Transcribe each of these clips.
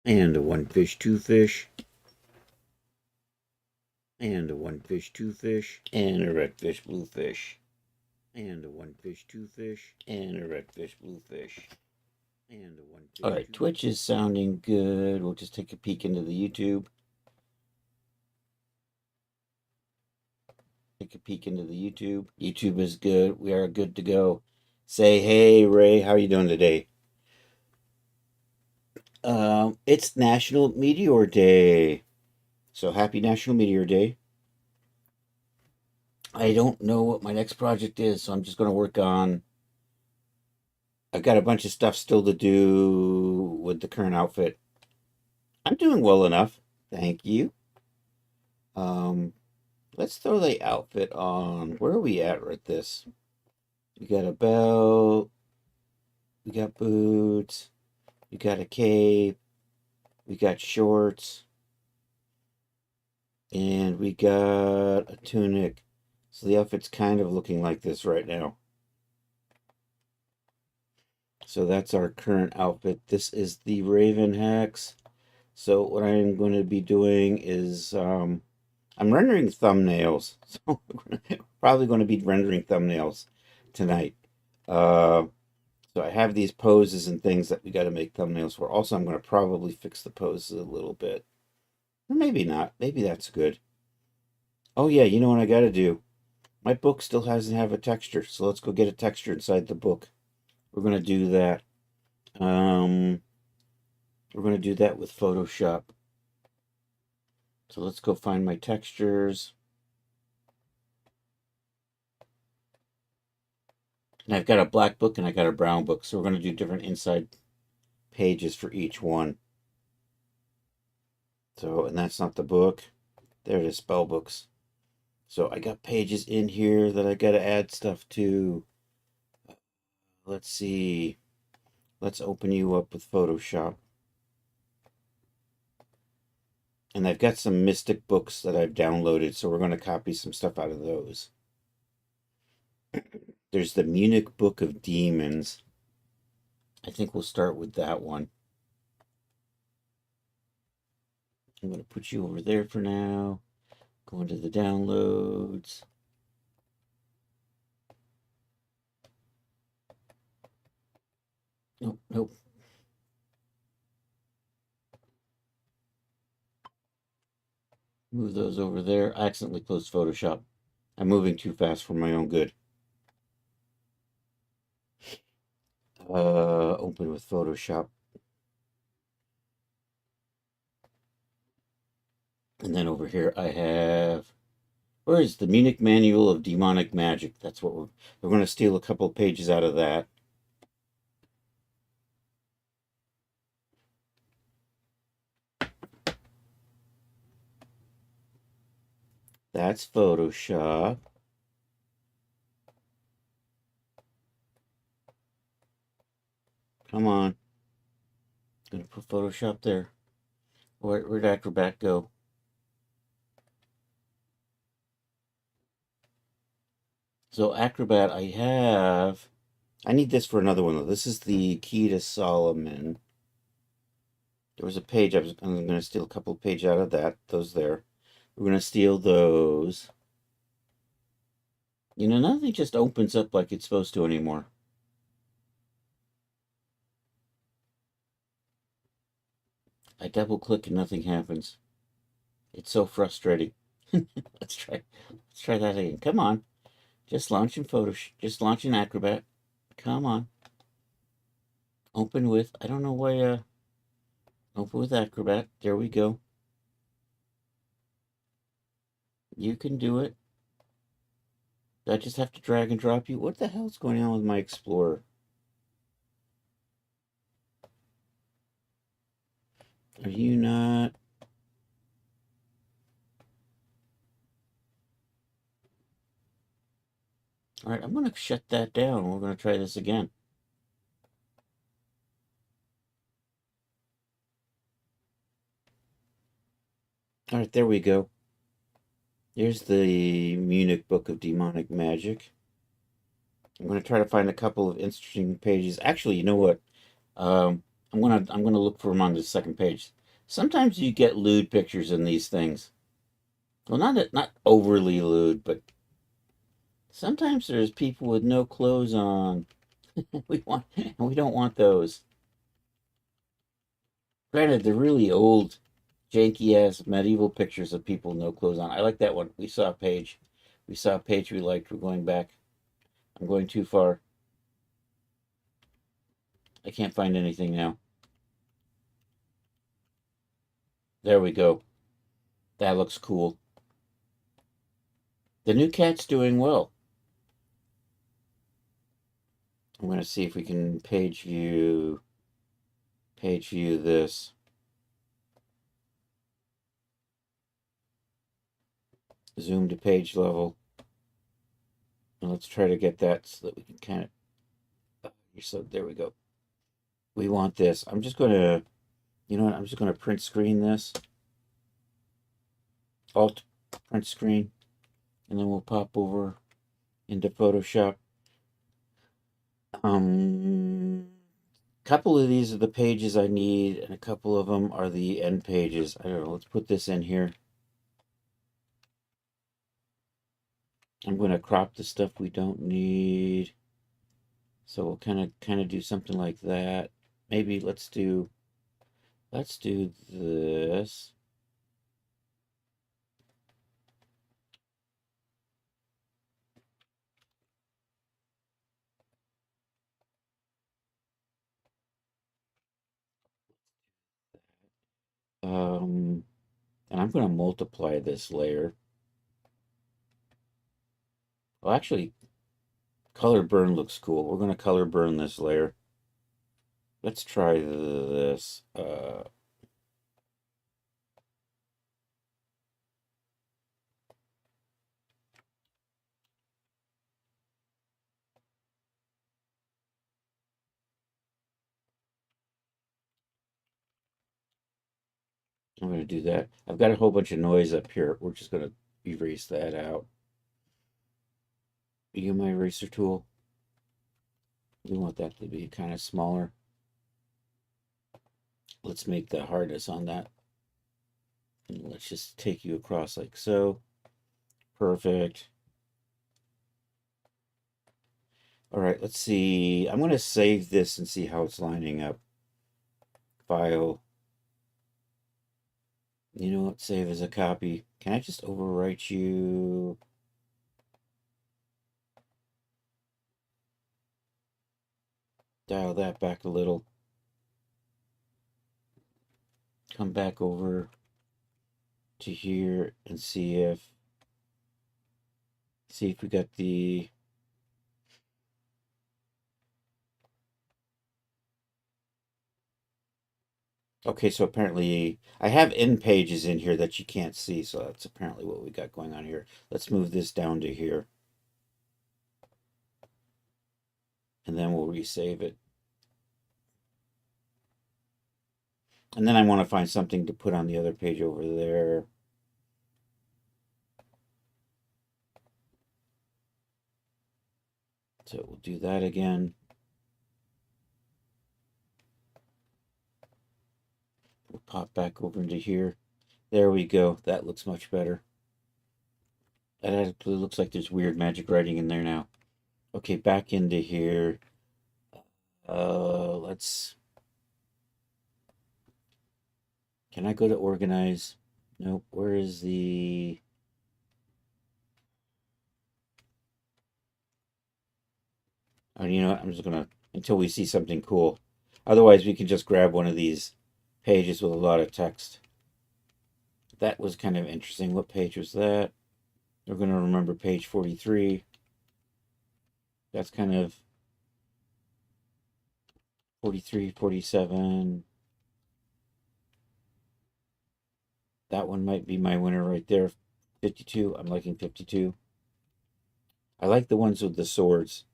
And a one fish, two fish. And a one fish, two fish. And a red fish, blue fish. And a one fish, two fish. And a red fish, blue fish. And a one fish. All right, Twitch is sounding good. We'll just take a peek into the YouTube. Take a peek into the YouTube. YouTube is good. We are good to go. Say, hey, Ray, how are you doing today? It's National Meteor Day. So happy National Meteor Day. I don't know what my next project is, so I'm just going to work on. I've got a bunch of stuff still to do with the current outfit. I'm doing well enough. Thank you. Let's throw the outfit on. Where are we at with this? We got a belt. We got boots. We got a cape. We got shorts. And we got a tunic. So the outfit's kind of looking like this right now. So that's our current outfit. This is the Raven Hex. So what I'm going to be doing is I'm rendering thumbnails. So we're probably going to be rendering thumbnails tonight. So I have these poses and things that we got to make thumbnails for. Also, I'm going to probably fix the poses a little bit. Or maybe not. Maybe that's good. Oh yeah, you know what I got to do? My book still doesn't have a texture, so let's go get a texture inside the book. We're going to do that. We're going to do that with Photoshop. So let's go find my textures. And I've got a black book and I got a brown book, so we're going to do different inside pages for each one. So, and that's not the book. There it is, spell books. So I got pages in here that I got to add stuff to. Let's see. Let's open you up with Photoshop. And I've got some Mystic books that I've downloaded, so we're going to copy some stuff out of those. There's the Munich Book of Demons. I think we'll start with that one. I'm going to put you over there for now. Go into the downloads. Nope, nope. Move those over there. I accidentally closed Photoshop. I'm moving too fast for my own good. Open with Photoshop. And then over here I have, where is the Munich Manual of Demonic Magic? That's what we're going to steal a couple pages out of that. That's Photoshop. Come on. I'm going to put Photoshop there. Where'd Acrobat go? So Acrobat, I need this for another one though. This is the Key to Solomon. There was a page, I'm going to steal a couple of pages out of that, those there. We're going to steal those. You know, nothing just opens up like it's supposed to anymore. I double click and nothing happens. It's so frustrating. Let's try that again. Come on. Just launch in Photoshop. Just launch in Acrobat. Come on. Open with, I don't know why, open with Acrobat. There we go. You can do it. Do I just have to drag and drop you? What the hell's going on with my Explorer? Are you not? All right, I'm going to shut that down. We're going to try this again. All right, there we go. Here's the Munich Book of Demonic Magic. I'm going to try to find a couple of interesting pages. Actually, you know what? I'm gonna look for them on the second page. Sometimes you get lewd pictures in these things. Well, not overly lewd, but sometimes there's people with no clothes on. We don't want those. Granted, they're really old, janky ass medieval pictures of people with no clothes on. I like that one. We saw a page. We saw a page we liked. We're going back. I'm going too far. I can't find anything now. There we go. That looks cool. The new cat's doing well. I'm going to see if we can page view this. Zoom to page level. And let's try to get that so that we can kind of, so there we go. We want this. I'm just going to, you know what? I'm just going to print screen this. Alt print screen. And then we'll pop over into Photoshop. Couple of these are the pages I need, and a couple of them are the end pages. I don't know. Let's put this in here. I'm going to crop the stuff we don't need. So we'll kind of do something like that. Maybe let's do this. And I'm going to multiply this layer. Well, actually, color burn looks cool. We're going to color burn this layer. Let's try this. I'm going to do that. I've got a whole bunch of noise up here. We're just going to erase that out. Use my eraser tool. We want that to be kind of smaller. Let's make the hardness on that. And let's just take you across like so. Perfect. All right, let's see. I'm going to save this and see how it's lining up. File. You know what? Save as a copy. Can I just overwrite you? Dial that back a little. Come back over to here and see if we got the okay, so apparently I have end pages in here that you can't see, so that's apparently what we got going on here. Let's move this down to here. And then we'll resave it. And then I want to find something to put on the other page over there. So we'll do that again. We'll pop back over into here. There we go. That looks much better. That actually looks like there's weird magic writing in there now. Okay, back into here. Let's. Can I go to organize? Nope. Where is the? Oh, you know what? I'm just gonna until we see something cool. Otherwise, we can just grab one of these pages with a lot of text. That was kind of interesting. What page was that? We're gonna remember page 43. That's kind of 43, 47. That one might be my winner right there. 52. I'm liking 52. I like the ones with the swords.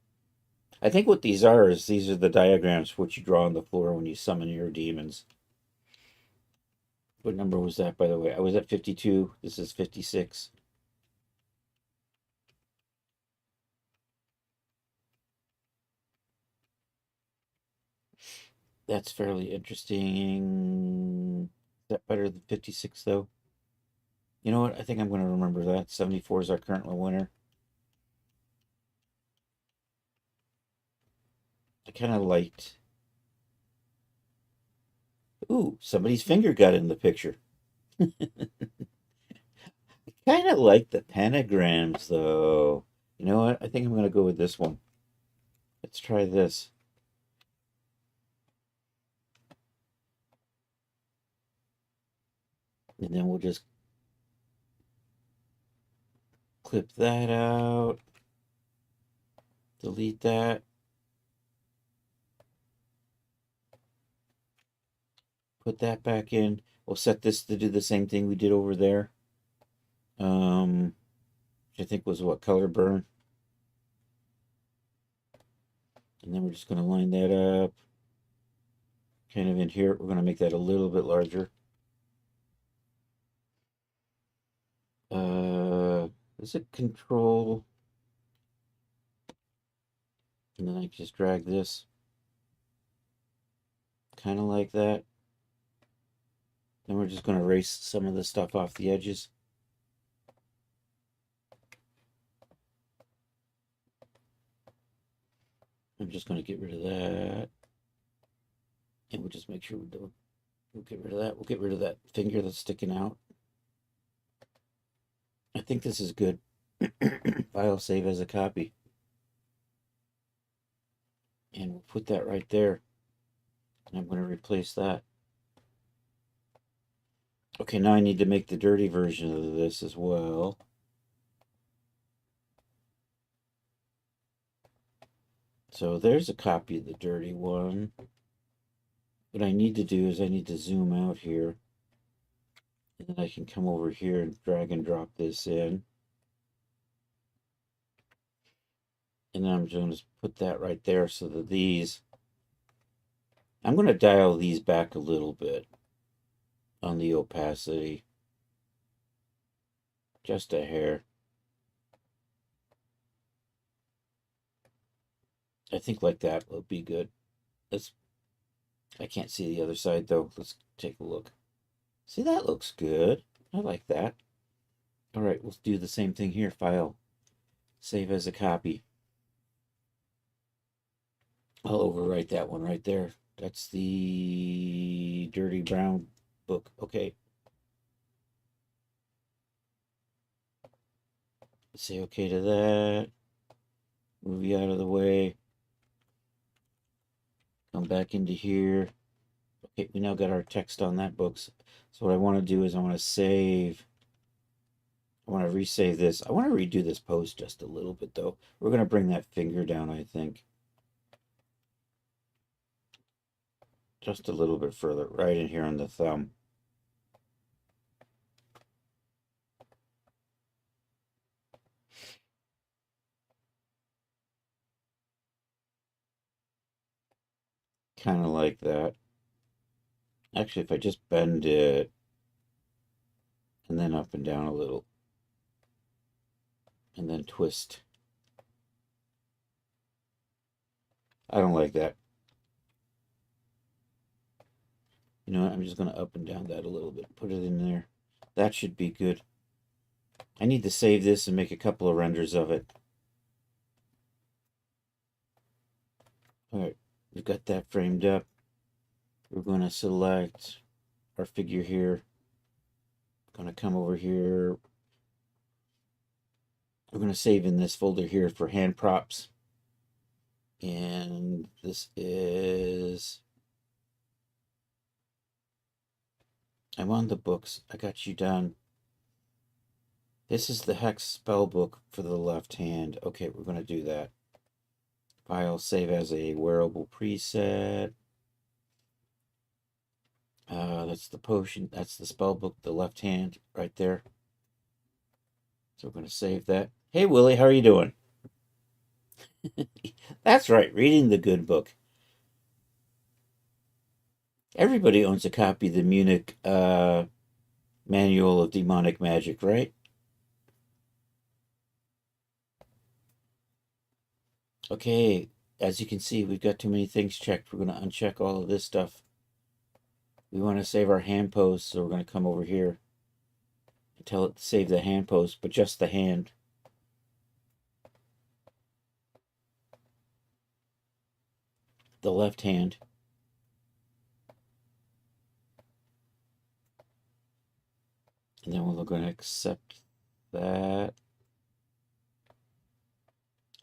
I think what these are is these are the diagrams for what you draw on the floor when you summon your demons. What number was that, by the way? I was at 52. This is 56. That's fairly interesting. that better than 56 though? You know what? I think I'm going to remember that. 74 is our current winner. I kind of liked. Ooh, somebody's finger got in the picture. Kind of like the pentagrams though. You know what? I think I'm going to go with this one. Let's try this. And then we'll just clip that out. Delete that. Put that back in. We'll set this to do the same thing we did over there. Which I think was what, color burn. And then we're just going to line that up. Kind of in here. We're going to make that a little bit larger. Is it control? And then I just drag this. Kind of like that. Then we're just going to erase some of the stuff off the edges. I'm just going to get rid of that. And we'll just make sure we'll get rid of that. We'll get rid of that finger that's sticking out. I think this is good. File save as a copy. And we'll put that right there. And I'm going to replace that. Okay, now I need to make the dirty version of this as well. So there's a copy of the dirty one. What I need to do is I need to zoom out here. And then I can come over here and drag and drop this in. And then I'm just going to put that right there so that these... I'm going to dial these back a little bit on the opacity. Just a hair. I think like that would be good. I can't see the other side though. Let's take a look. See, that looks good. I like that. All right, we'll do the same thing here. File, save as a copy. I'll overwrite that one right there. That's the dirty brown book. Okay. Say okay to that. Move you out of the way. Come back into here. Okay, we now got our text on that book. So what I want to do is I want to save. I want to resave this. I want to redo this post just a little bit though. We're going to bring that finger down, I think. Just a little bit further, right in here on the thumb. Kind of like that. Actually, if I just bend it and then up and down a little and then twist. I don't like that. You know what? I'm just going to up and down that a little bit. Put it in there. That should be good. I need to save this and make a couple of renders of it. All right, we've got that framed up. We're going to select our figure here. Going to come over here. We're going to save in this folder here for hand props. And this is... I'm on the books. I got you done. This is the hex spell book for the left hand. Okay, we're going to do that. File, save as a wearable preset. That's the potion. That's the spell book, the left hand right there. So we're going to save that. Hey, Willie, how are you doing? That's right, reading the good book. Everybody owns a copy of the Munich Manual of Demonic Magic, right? Okay, as you can see, we've got too many things checked. We're going to uncheck all of this stuff. We want to save our hand pose, so we're going to come over here and tell it to save the hand pose, but just the hand. The left hand. And then we're going to accept that.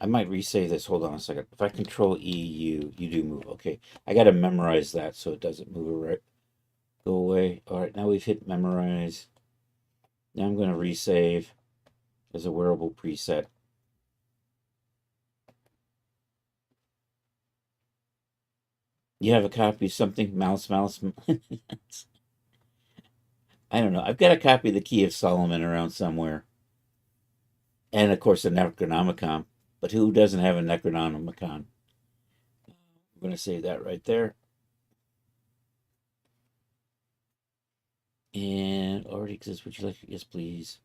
I might resave this. Hold on a second. If I control E, you do move. Okay. I got to memorize that so it doesn't move right. Go away. All right. Now we've hit memorize. Now I'm going to resave as a wearable preset. You have a copy of something? Mouse. I don't know. I've got a copy of the Key of Solomon around somewhere. And of course, the Necronomicon. But who doesn't have a Necronomicon? I'm going to save that right there. And already exists. Would you like? Yes, please.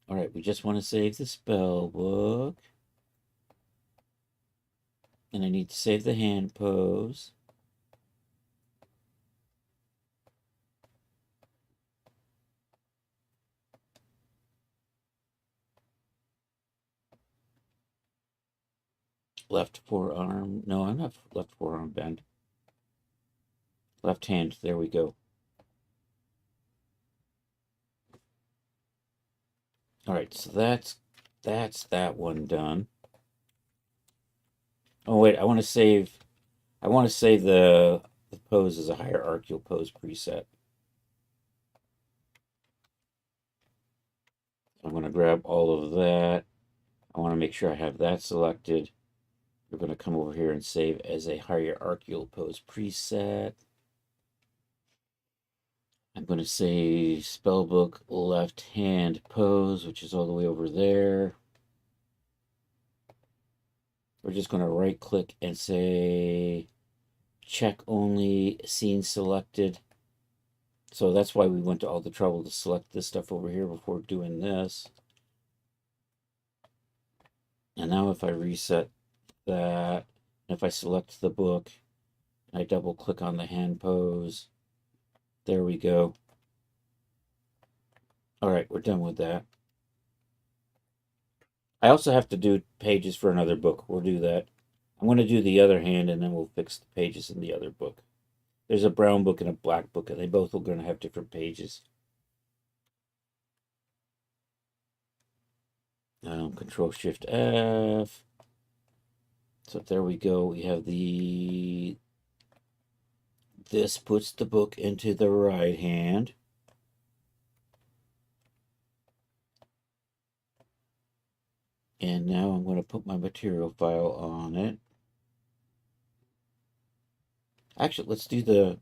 All right, we just want to save the spell book. And I need to save the hand pose. Left forearm. No, I'm not left forearm bend. Left hand. There we go. All right, so that's that one done. Oh wait, I want to save the pose as a hierarchical pose preset. I'm going to grab all of that. I want to make sure I have that selected. We're going to come over here and save as a hierarchical pose preset. I'm going to say spellbook left hand pose, which is all the way over there. We're just going to right click and say check only, scene selected. So that's why we went to all the trouble to select this stuff over here before doing this. And now if I reset that, if I select the book, I double click on the hand pose, there we go. All right, we're done with that. I also have to do pages for another book. We'll do that. I'm going to do the other hand, and then we'll fix the pages in the other book. There's a brown book and a black book, and they both are going to have different pages. Control Shift F. So there we go. We have this puts the book into the right hand. And now I'm going to put my material file on it. Actually, let's do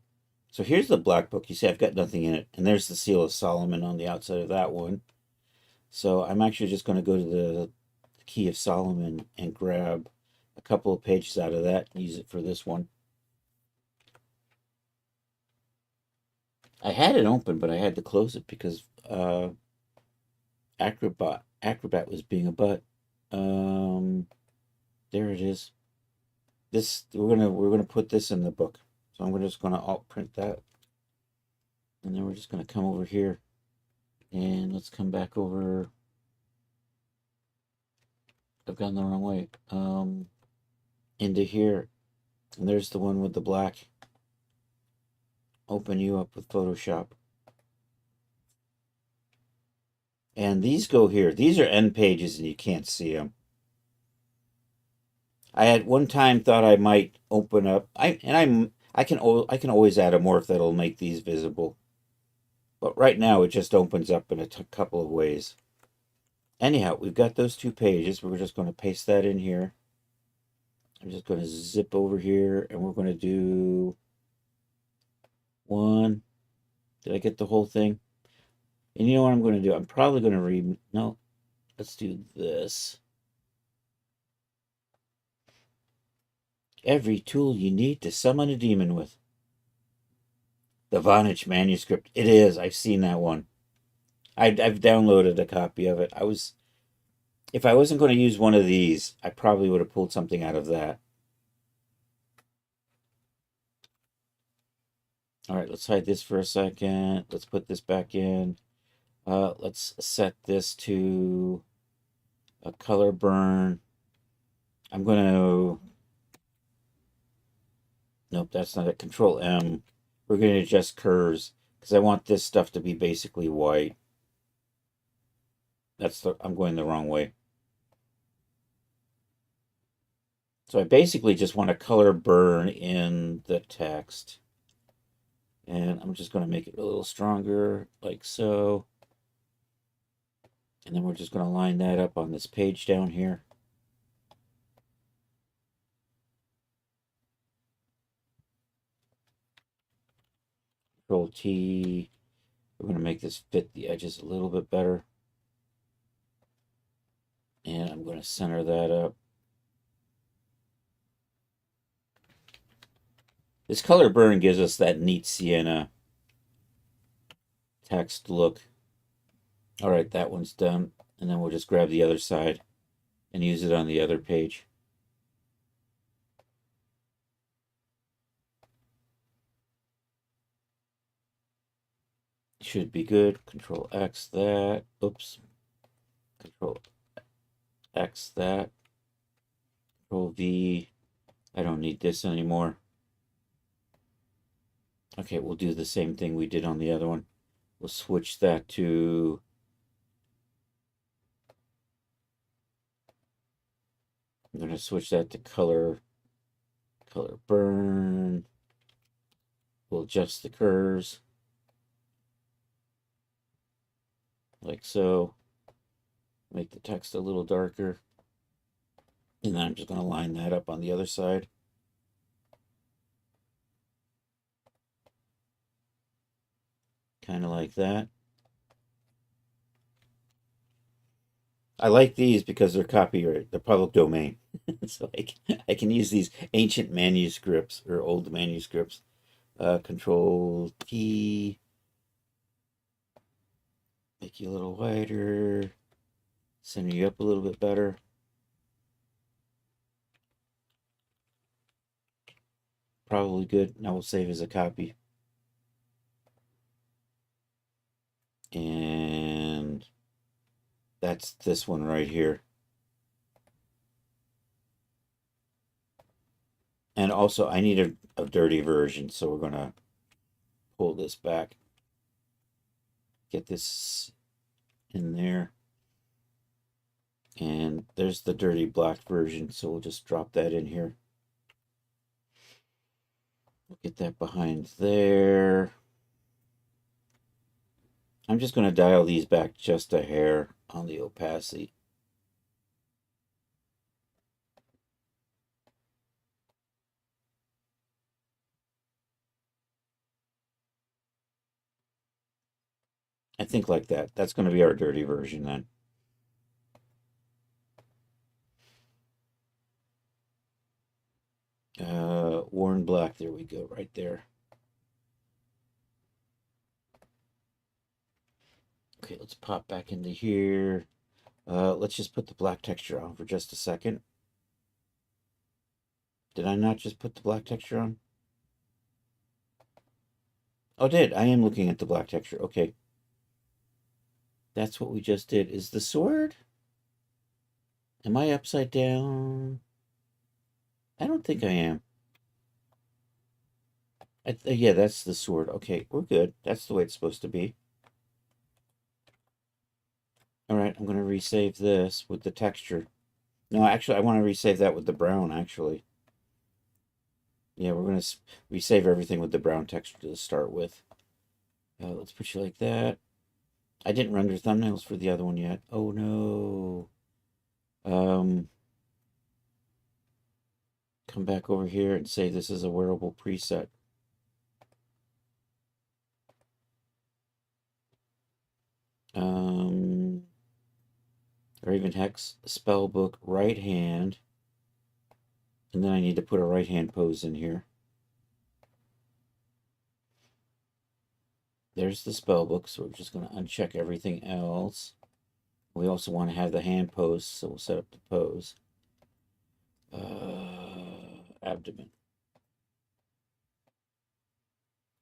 so here's the black book. You see I've got nothing in it. And there's the Seal of Solomon on the outside of that one. So I'm actually just going to go to the Key of Solomon and grab a couple of pages out of that and use it for this one. I had it open, but I had to close it because Acrobat was being a butt. There it is. This we're gonna put this in the book. So I'm just gonna alt print that, and then we're just gonna come over here, and let's come back over. I've gone the wrong way. Into here, and there's the one with the black. Open you up with Photoshop. And these go here. These are end pages and you can't see them. I at one time thought I might open up. I can always add a morph that'll make these visible. But right now it just opens up in a couple of ways. Anyhow, we've got those two pages. We're just going to paste that in here. I'm just going to zip over here and we're going to do one. Did I get the whole thing? And you know what I'm going to do? I'm probably going to no, let's do this. Every tool you need to summon a demon with. The Vonage manuscript. It is. I've seen that one. I've downloaded a copy of it. If I wasn't going to use one of these, I probably would have pulled something out of that. All right, let's hide this for a second. Let's put this back in. Let's set this to a color burn. I'm going to, nope, that's not it. Control M. We're going to adjust curves because I want this stuff to be basically white. I'm going the wrong way. So I basically just want a color burn in the text. And I'm just going to make it a little stronger, like so. And then we're just going to line that up on this page down here. Control T. We're going to make this fit the edges a little bit better. And I'm going to center that up. This color burn gives us that neat sienna text look. All right, that one's done. And then we'll just grab the other side and use it on the other page. Should be good. Control X that. Oops. Control X that. Control V. I don't need this anymore. Okay, we'll do the same thing we did on the other one. We'll switch that to I'm going to switch that to color burn. We'll adjust the curves like so. Make the text a little darker. And then I'm just going to line that up on the other side. Kind of like that. I like these because they're copyright, they're public domain. So I can use these ancient manuscripts or old manuscripts. Control T. Make you a little wider. Center you up a little bit better. Probably good. Now we'll save as a copy. And that's this one right here. And also, I need a dirty version, so we're going to pull this back. Get this in there. And there's the dirty black version, so we'll just drop that in here. We'll get that behind there. I'm just going to dial these back just a hair on the opacity. I think like that. That's going to be our dirty version then. Worn black. There we go, right there. Okay, let's pop back into here. Let's just put the black texture on for just a second. Did I not just put the black texture on? Oh, I did. I am looking at the black texture. Okay. That's what we just did. Is the sword? Am I upside down? I don't think I am. Yeah, that's the sword. Okay, we're good. That's the way it's supposed to be. All right, I'm going to resave this with the texture. No, actually, I want to resave that with the brown, actually. Yeah, we're going to resave everything with the brown texture to start with. Let's put you like that. I didn't render thumbnails for the other one yet. Oh, no. Come back over here and say this is a wearable preset. Raven Hex, spellbook, right hand. And then I need to put a right hand pose in here. There's the spellbook, so we're just going to uncheck everything else. We also want to have the hand pose, so we'll set up the pose. Abdomen.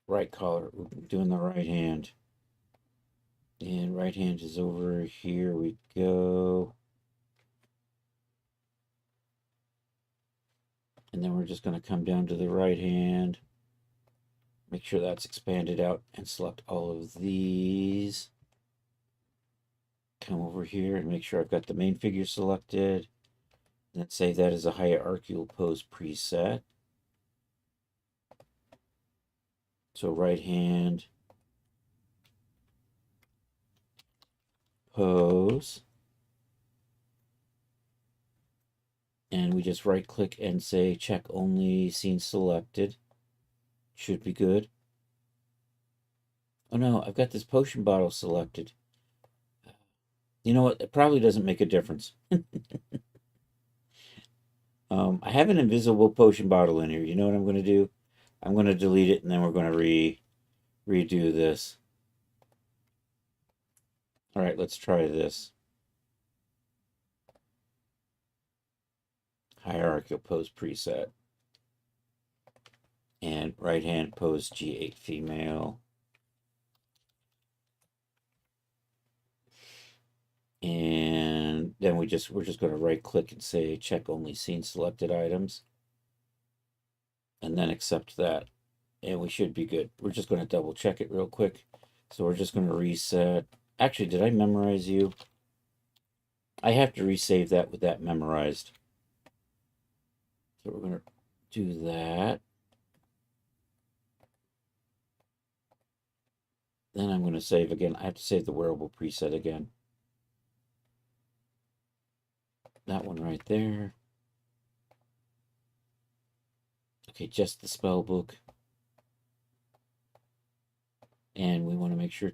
right collar. We're doing the right hand. And right hand is over here. We go. And then we're just going to come down to the right hand. Make sure that's expanded out and select all of these. Come over here and make sure I've got the main figure selected. Let's save that as a hierarchical pose preset. So right hand, pose. And we just right click and say check only scene selected. Should be good. Oh no, I've got this potion bottle selected. You know what? It probably doesn't make a difference. I have an invisible potion bottle in here. You know what I'm going to do? I'm going to delete it and then we're going to redo this. All right, let's try this. Hierarchical pose preset. And right hand pose G8 female. And then we're just going to right click and say check only scene selected items. And then accept that. And we should be good. We're just going to double check it real quick. So we're just going to reset. Actually, did I memorize you? I have to resave that with that memorized. So we're going to do that. Then I'm going to save again. I have to save the wearable preset again. That one right there. Okay, just the spell book. And we want to make sure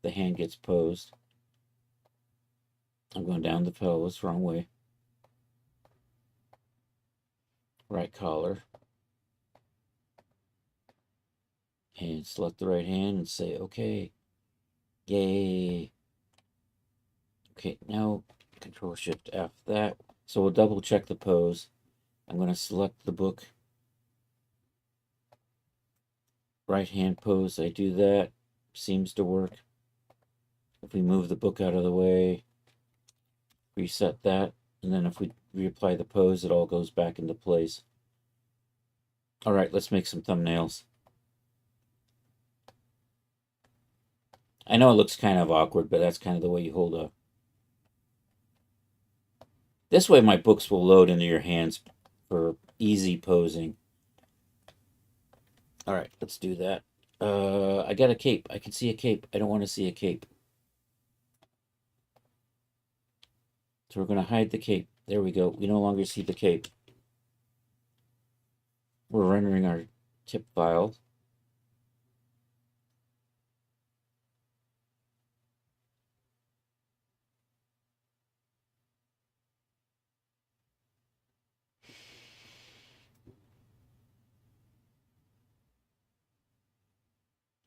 the hand gets posed. I'm going down the pelvis, wrong way. Right collar. And select the right hand and say, okay. Yay. Okay, now Control Shift F that. So we'll double check the pose. I'm going to select the book. Right hand pose, I do that. Seems to work. If we move the book out of the way, reset that, and then if we reapply the pose, it all goes back into place. All right, let's make some thumbnails. I know it looks kind of awkward, but that's kind of the way you hold up. This way my books will load into your hands for easy posing. All right, let's do that. I got a cape. I can see a cape. I don't want to see a cape. So we're going to hide the cape. There we go. We no longer see the cape. We're rendering our tip file.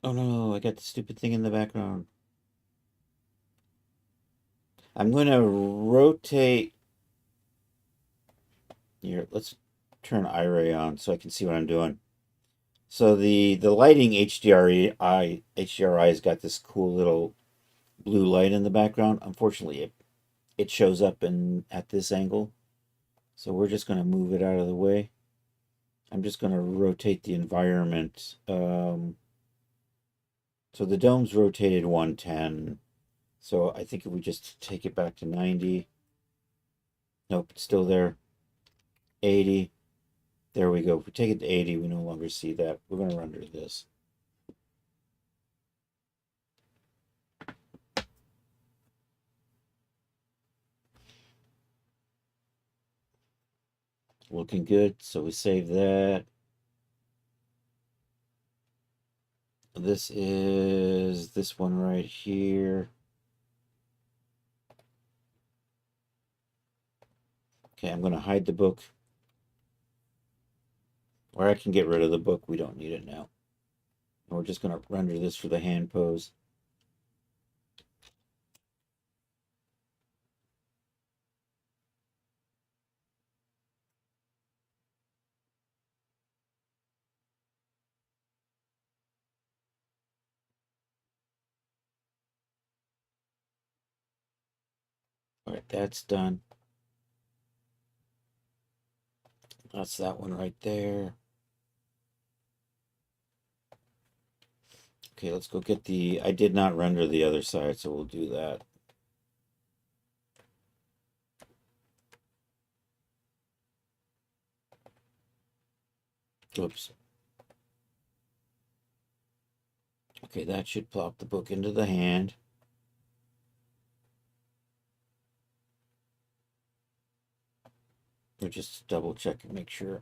Oh no, I got the stupid thing in the background. I'm going to rotate. Here, let's turn iRay on so I can see what I'm doing. So the lighting HDRI's got this cool little blue light in the background. Unfortunately, it shows up at this angle. So we're just going to move it out of the way. I'm just going to rotate the environment. So the dome's rotated 110. So I think if we just take it back to 90. Nope, it's still there. 80. There we go. If we take it to 80, we no longer see that. We're going to render this. Looking good. So we save that. This is this one right here. Okay, I'm going to hide the book. Or I can get rid of the book. We don't need it now. And we're just going to render this for the hand pose. All right, that's done. That's that one right there. Okay, let's go get the... I did not render the other side, so we'll do that. Oops. Okay, that should plop the book into the hand. Or just double check and make sure.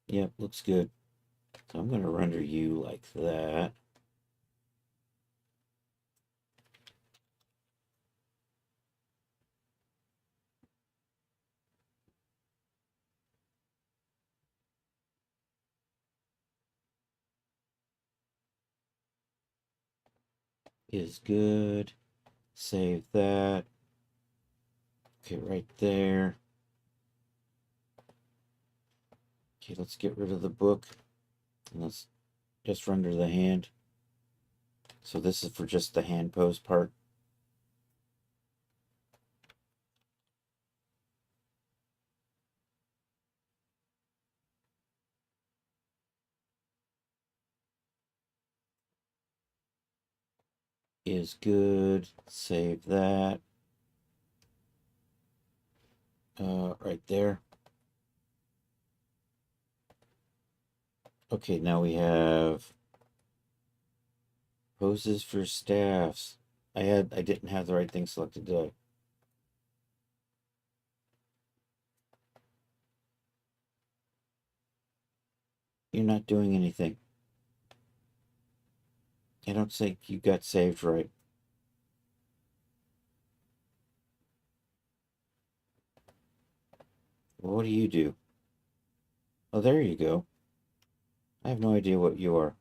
Yep, looks good. So I'm going to render you like that. Is good. Save that. Okay, right there. Okay, let's get rid of the book. And let's just render the hand. So this is for just the hand pose part. Is good. Save that. Right there. Okay, now we have poses for staffs. I didn't have the right thing selected, did I? You're not doing anything. I don't think you got saved right. Well, what do you do? Oh, there you go. I have no idea what you are.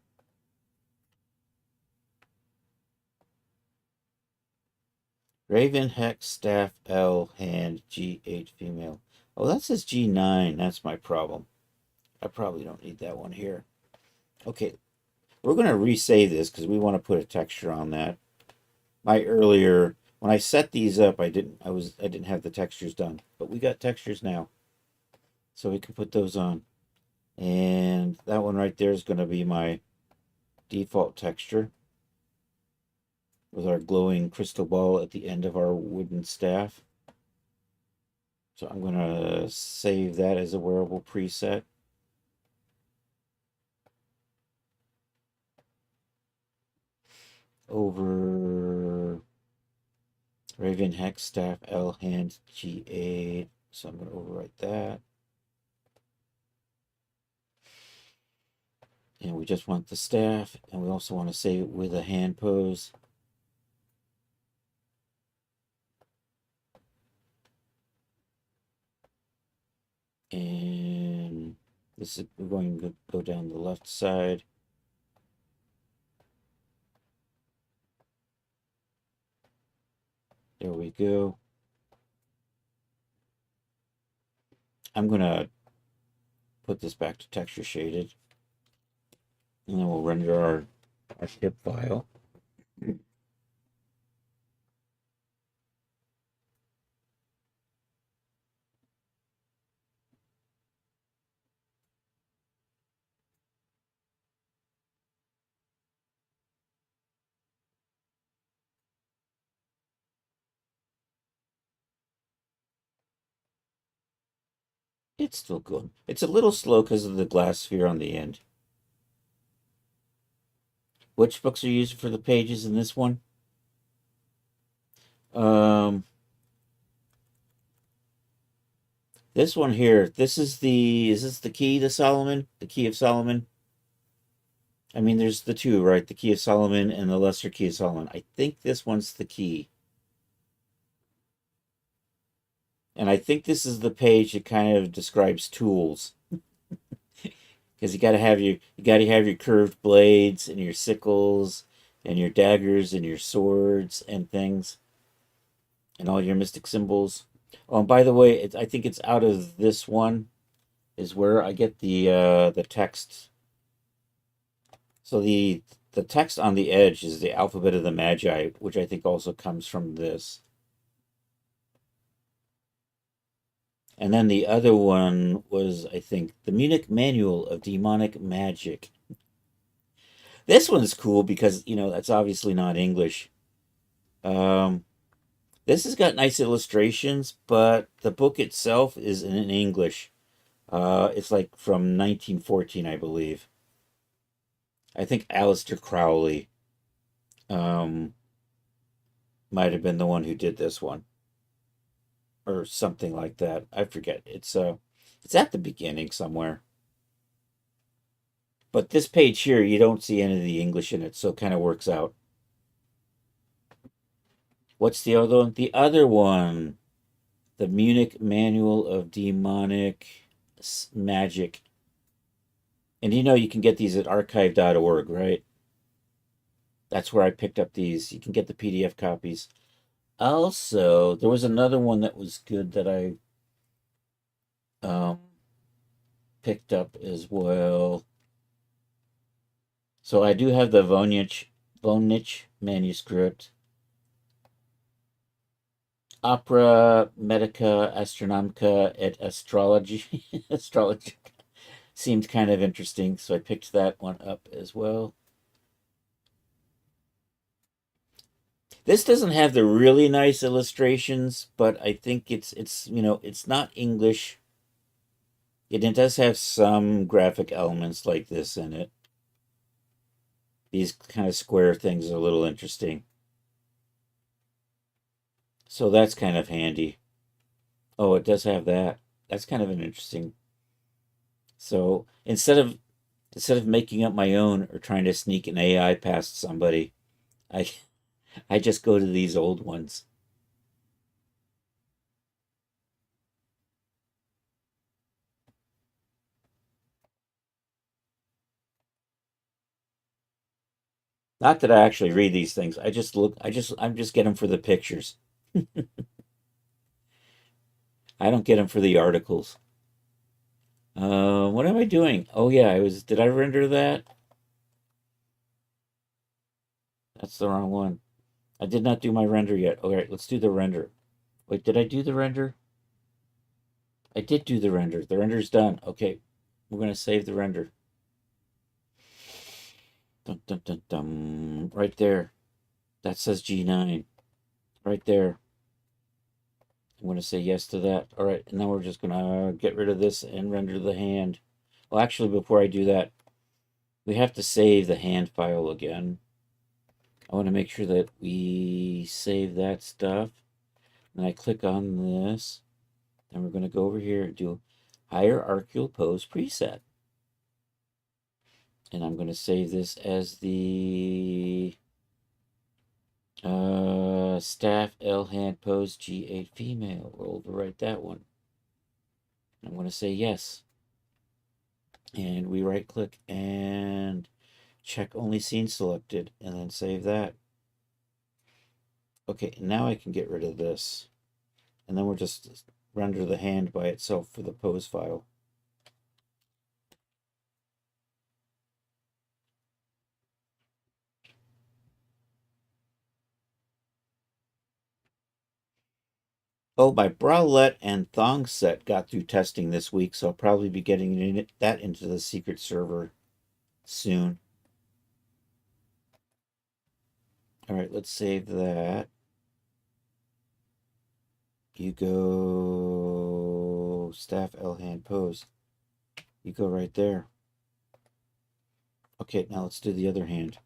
Raven, Hex, Staff, L, Hand, G8, Female. Oh, that says G9. That's my problem. I probably don't need that one here. Okay, we're going to resave this because we want to put a texture on that. My earlier, when I set these up, I didn't have the textures done, but we got textures now. So we can put those on. And that one right there is going to be my default texture with our glowing crystal ball at the end of our wooden staff. So I'm going to save that as a wearable preset. Over Raven Hex Staff L Hand G8. So I'm going to overwrite that. And we just want the staff, and we also want to save it with a hand pose. And this is, we're going to go down the left side. There we go. I'm going to put this back to texture shaded. And then we'll render our ship file. It's still good. It's a little slow because of the glass sphere on the end. Which books are you using for the pages in this one? This one here. Is this the key to Solomon? The key of Solomon? I mean, there's the two, right? The key of Solomon and the lesser key of Solomon. I think this one's the key. And I think this is the page that kind of describes tools. Because you gotta have your curved blades and your sickles and your daggers and your swords and things. And all your mystic symbols. Oh, and by the way, I think it's out of this one is where I get the text. So the text on the edge is the alphabet of the Magi, which I think also comes from this. And then the other one was, I think, the Munich Manual of Demonic Magic. This one's cool because, that's obviously not English. Um, this has got nice illustrations, but the book itself is in English. It's like from 1914, I believe. I think Aleister Crowley um, might have been the one who did this one, or something like that. I forget. It's at the beginning somewhere. But this page here, you don't see any of the English in it, so it kind of works out. What's the other one? The other one, the Munich Manual of Demonic Magic. And you can get these at archive.org, right? That's where I picked up these. You can get the PDF copies. Also, there was another one that was good that I um, picked up as well. So I do have the Voynich manuscript. Opera Medica Astronomica et Astrology. Astrology seemed kind of interesting, so I picked that one up as well. This doesn't have the really nice illustrations, but I think it's not English. It does have some graphic elements like this in it. These kind of square things are a little interesting. So that's kind of handy. Oh, it does have that. That's kind of an interesting. So instead of making up my own or trying to sneak an AI past somebody, I I just go to these old ones. Not that I actually read these things. I'm just get them for the pictures. I don't get them for the articles. What am I doing? Oh yeah, did I render that? That's the wrong one. I did not do my render yet. All right, let's do the render. Wait, did I do the render? I did do the render. The render's done. Okay, we're gonna save the render. Dum, dum, dum, dum. Right there. That says G9. Right there. I'm going to say yes to that. All right, and then we're just going to get rid of this and render the hand. Well, actually, before I do that, we have to save the hand file again. I want to make sure that we save that stuff. And I click on this. Then we're going to go over here and do hierarchical pose preset. And I'm going to save this as the staff L hand pose G8 female. We'll overwrite that one. I'm going to say yes. And we right click and check only scene selected and then save that. Okay, now I can get rid of this. And then we'll just render the hand by itself for the pose file. Oh, my bralette and thong set got through testing this week, so I'll probably be getting that into the secret server soon. All right, let's save that. You go staff L hand pose. You go right there. Okay, now let's do the other hand.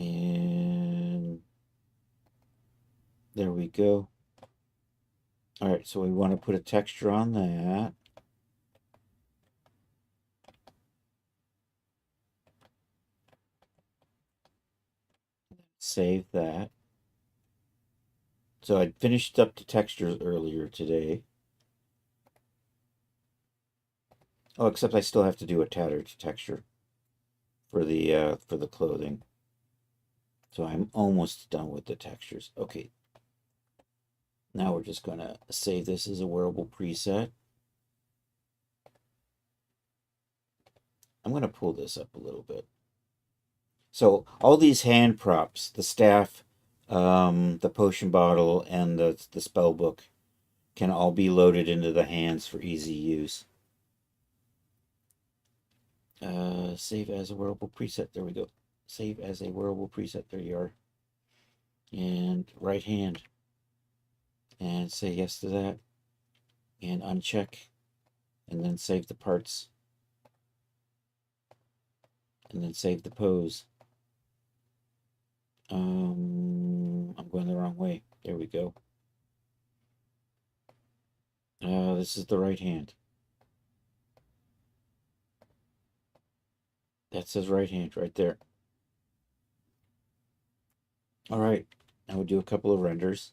And there we go. All right, so we want to put a texture on that. Save that. So I finished up the textures earlier today. Oh, except I still have to do a tattered texture for the clothing. So I'm almost done with the textures. Okay. Now we're just gonna save this as a wearable preset. I'm going to pull this up a little bit. So all these hand props, the staff, the potion bottle, and the spell book can all be loaded into the hands for easy use. Save as a wearable preset. There we go. Save as a wearable preset. There you are. And right hand. And say yes to that. And uncheck. And then save the parts. And then save the pose. I'm going the wrong way. There we go. This is the right hand. That says right hand right there. All right. Now we'll do a couple of renders.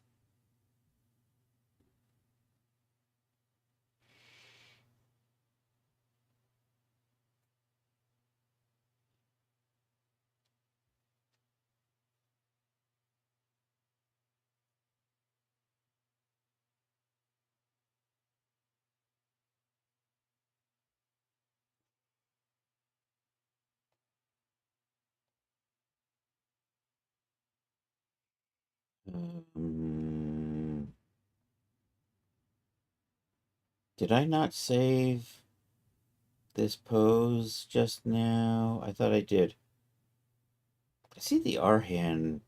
Um, did I not save this pose just now? I thought I did. I see the R hand.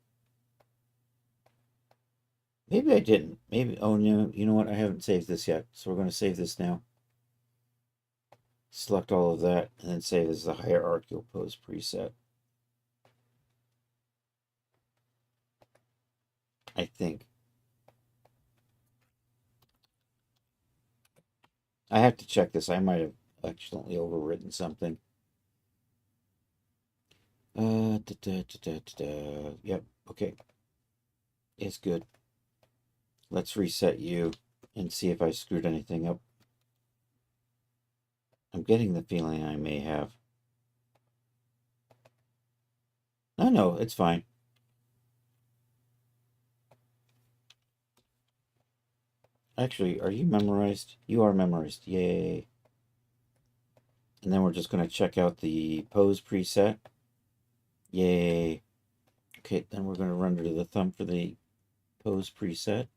Maybe I didn't. Maybe. Oh, no. You know what? I haven't saved this yet. So we're going to save this now. Select all of that and then save as the hierarchical pose preset. I think. I have to check this. I might have accidentally overwritten something. Yep. Okay. It's good. Let's reset you and see if I screwed anything up. I'm getting the feeling I may have. No, it's fine. Actually, are you memorized? You are memorized. Yay. And then we're just going to check out the pose preset. Yay. Okay, then we're going to run to the thumb for the pose preset.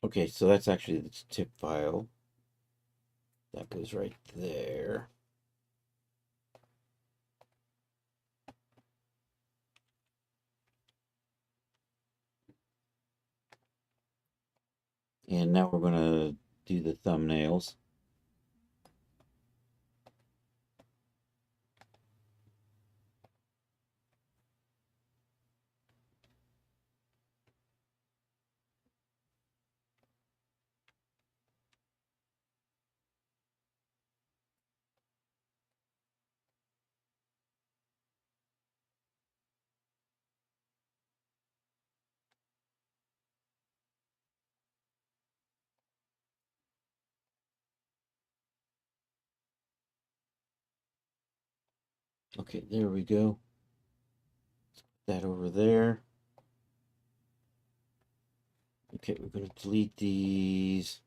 Okay, so that's actually the tip file. That goes right there. And now we're going to do the thumbnails. Okay, there we go. That over there. Okay, we're going to delete these.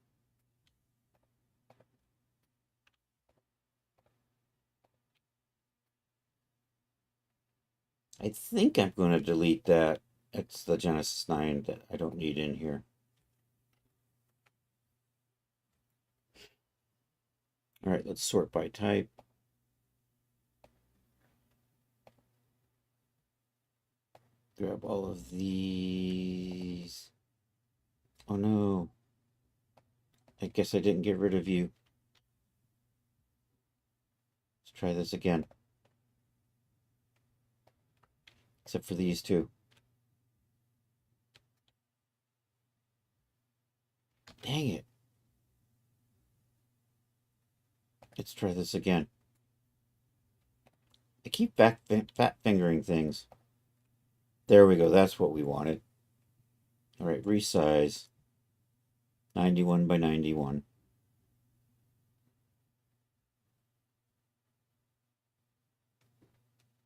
I think I'm going to delete that. It's the Genesis 9 that I don't need in here. All right, let's sort by type. Grab all of these. Oh no. I guess I didn't get rid of you. Let's try this again. Except for these two. Dang it. Let's try this again. I keep fat fingering things. There we go. That's what we wanted. All right, resize. 91 by 91.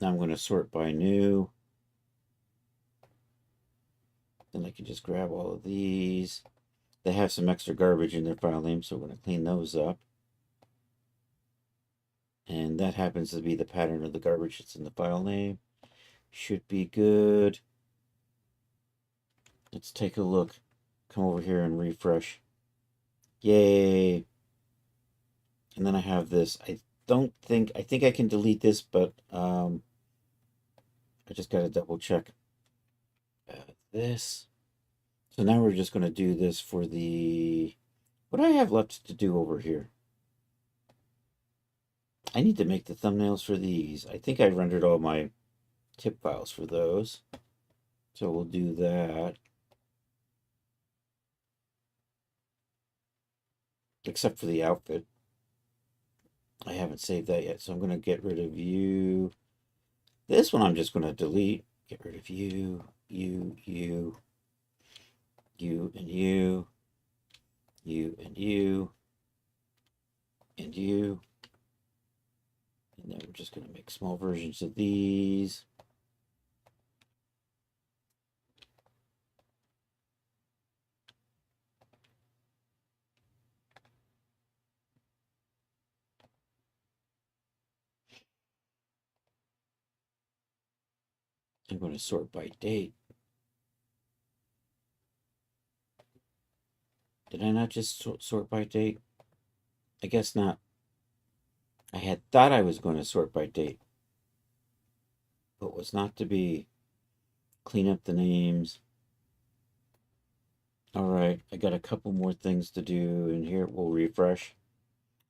Now I'm going to sort by new. Then I can just grab all of these. They have some extra garbage in their file name, so we're going to clean those up. And that happens to be the pattern of the garbage that's in the file name. Should be good. Let's take a look. Come over here and refresh. Yay. And then I have this. I think I can delete this, but I just got to double check this. So now we're just going to do this for the, what do I have left to do over here? I need to make the thumbnails for these. I think I rendered all my tip files for those. So we'll do that. Except for the outfit. I haven't saved that yet, so I'm going to get rid of you. This one I'm just going to delete. Get rid of you, you, you, you, and you, you, and you, and you. And then we're just going to make small versions of these. I'm going to sort by date. Did I not just sort by date? I guess not. I had thought I was going to sort by date, but was not to be. Clean up the names. All right, I got a couple more things to do in here. We'll refresh.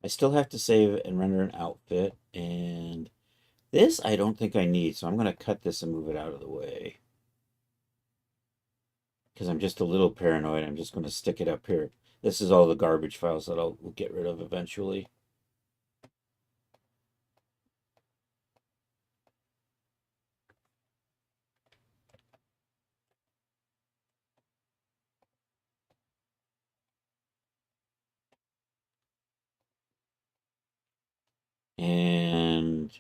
I still have to save and render an outfit, and this I don't think I need, so I'm going to cut this and move it out of the way. Because I'm just a little paranoid. I'm just going to stick it up here. This is all the garbage files that we'll get rid of eventually. And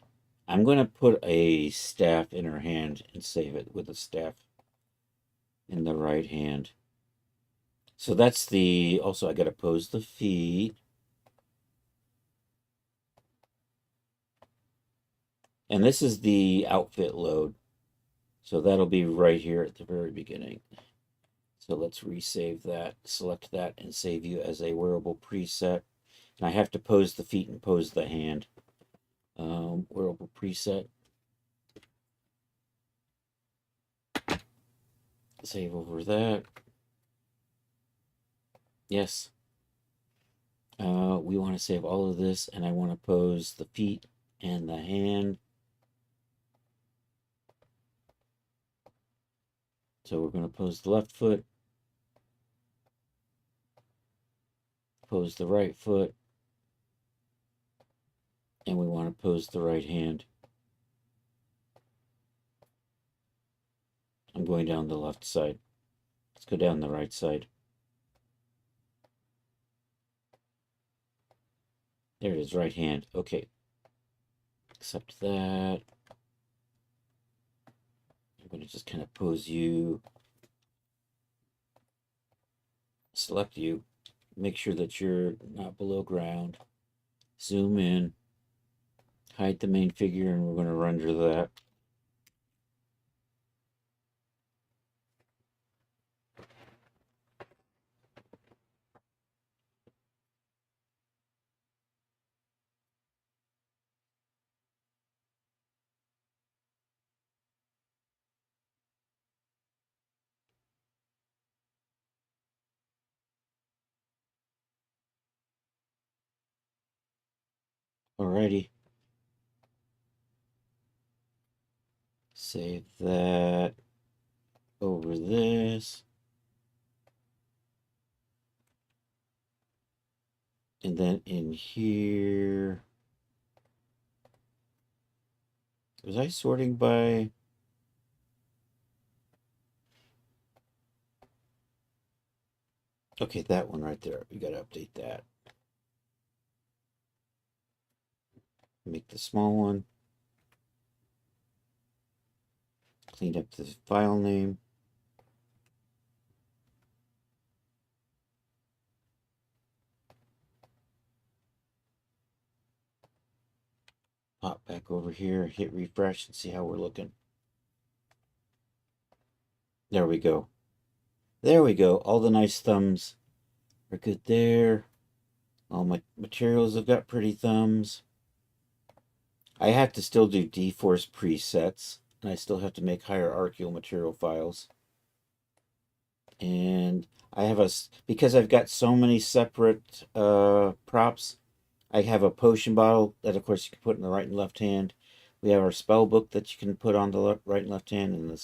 I'm going to put a staff in her hand and save it with a staff in the right hand. So that's the, also I got to pose the feet. And this is the outfit load. So that'll be right here at the very beginning. So let's resave that, select that, and save you as a wearable preset. And I have to pose the feet and pose the hand. Wearable preset. Save over that. Yes. We want to save all of this, and I want to pose the feet and the hand. So we're going to pose the left foot, pose the right foot, and we want to pose the right hand. I'm going down the left side. Let's go down the right side. There it is, right hand. Okay. Accept that. I'm going to just kind of pose you. Select you. Make sure that you're not below ground. Zoom in. Hide the main figure, and we're going to render that. Alrighty. Save that over this. And then in here, was I sorting by? Okay, that one right there. We got to update that. Make the small one. clean up the file name. Pop back over here, hit refresh, and see how we're looking. There we go. There we go. All the nice thumbs are good there. All my materials have got pretty thumbs. I have to still do D-Force presets, and I still have to make hierarchical material files. And I have because I've got so many separate props, I have a potion bottle that, of course, you can put in the right and left hand. We have our spell book that you can put on the right and left hand, and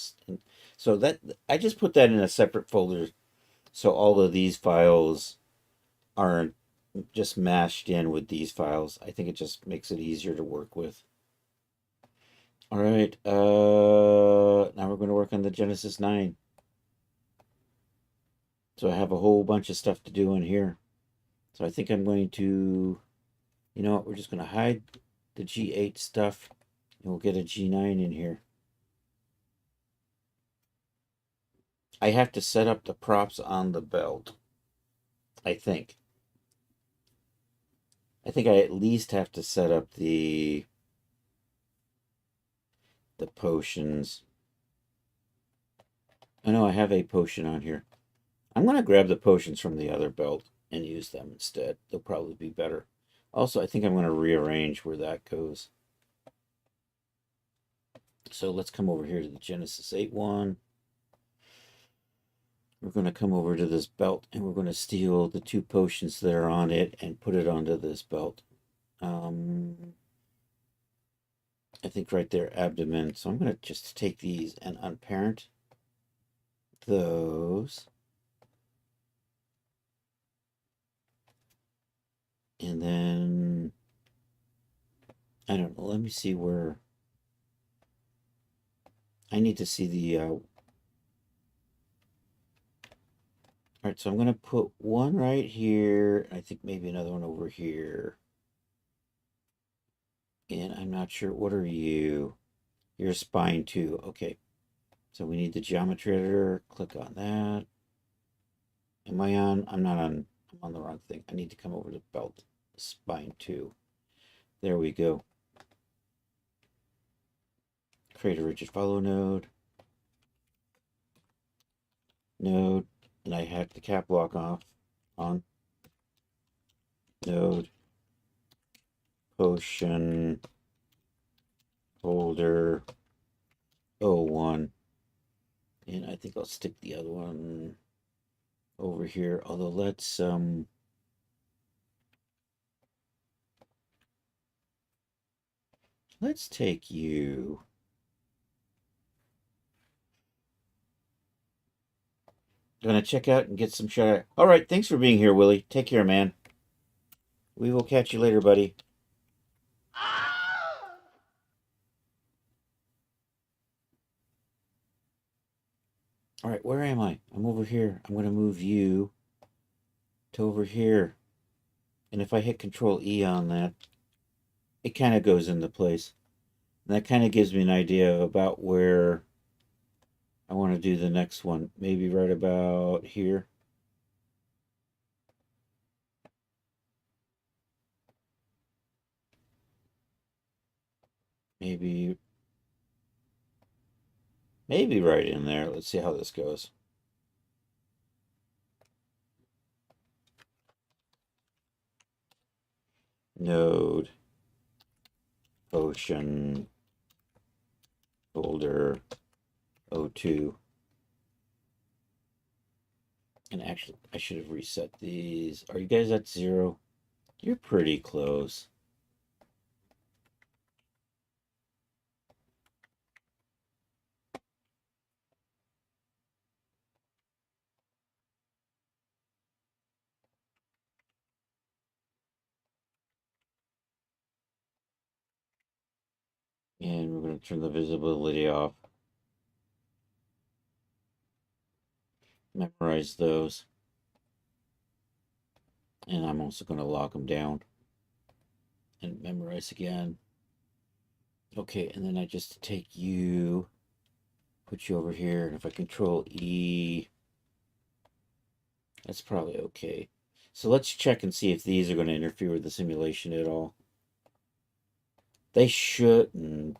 so that I just put that in a separate folder, so all of these files aren't just mashed in with these files. I think it just makes it easier to work with. All right, now we're going to work on the Genesis 9. So I have a whole bunch of stuff to do in here. So I think I'm going to, you know what, we're just going to hide the G8 stuff, and we'll get a G9 in here. I have to set up the props on the belt, I think. I think I at least have to set up the potions. I know I have a potion on here. I'm going to grab the potions from the other belt and use them instead. They'll probably be better. Also, I think I'm going to rearrange where that goes. So let's come over here to the Genesis 8 one. We're going to come over to this belt, and we're going to steal the 2 potions that are on it and put it onto this belt. I think right there, abdomen. So I'm going to just take these and unparent those. And then, I don't know, let me see where, I need to see the, all right, so I'm going to put one right here. I think maybe another one over here. And I'm not sure, what are you? You're spine 2, okay. So we need the geometry editor, click on that. Am I on? I'm not on, I'm on the wrong thing. I need to come over to belt, spine 2. There we go. Create a rigid follow node. Node, and I have the cap lock off, on. Node, potion, holder, 01. And I think I'll stick the other one over here. Although let's take you. Gonna check out and get some shot. All right, thanks for being here, Willie. Take care, man. We will catch you later, buddy. All right, where am I? I'm over here. I'm gonna move you to over here. And if I hit Control E on that, it kind of goes into place. And that kind of gives me an idea about where I want to do the next one. Maybe right about here. Maybe right in there. Let's see how this goes. Node, potion, folder, O2. And actually, I should have reset these. Are you guys at 0? You're pretty close. And we're going to turn the visibility off. Memorize those. And I'm also going to lock them down. And memorize again. Okay, and then I just take you Put you over here, and if I control E, that's probably okay. So let's check and see if these are going to interfere with the simulation at all. They shouldn't.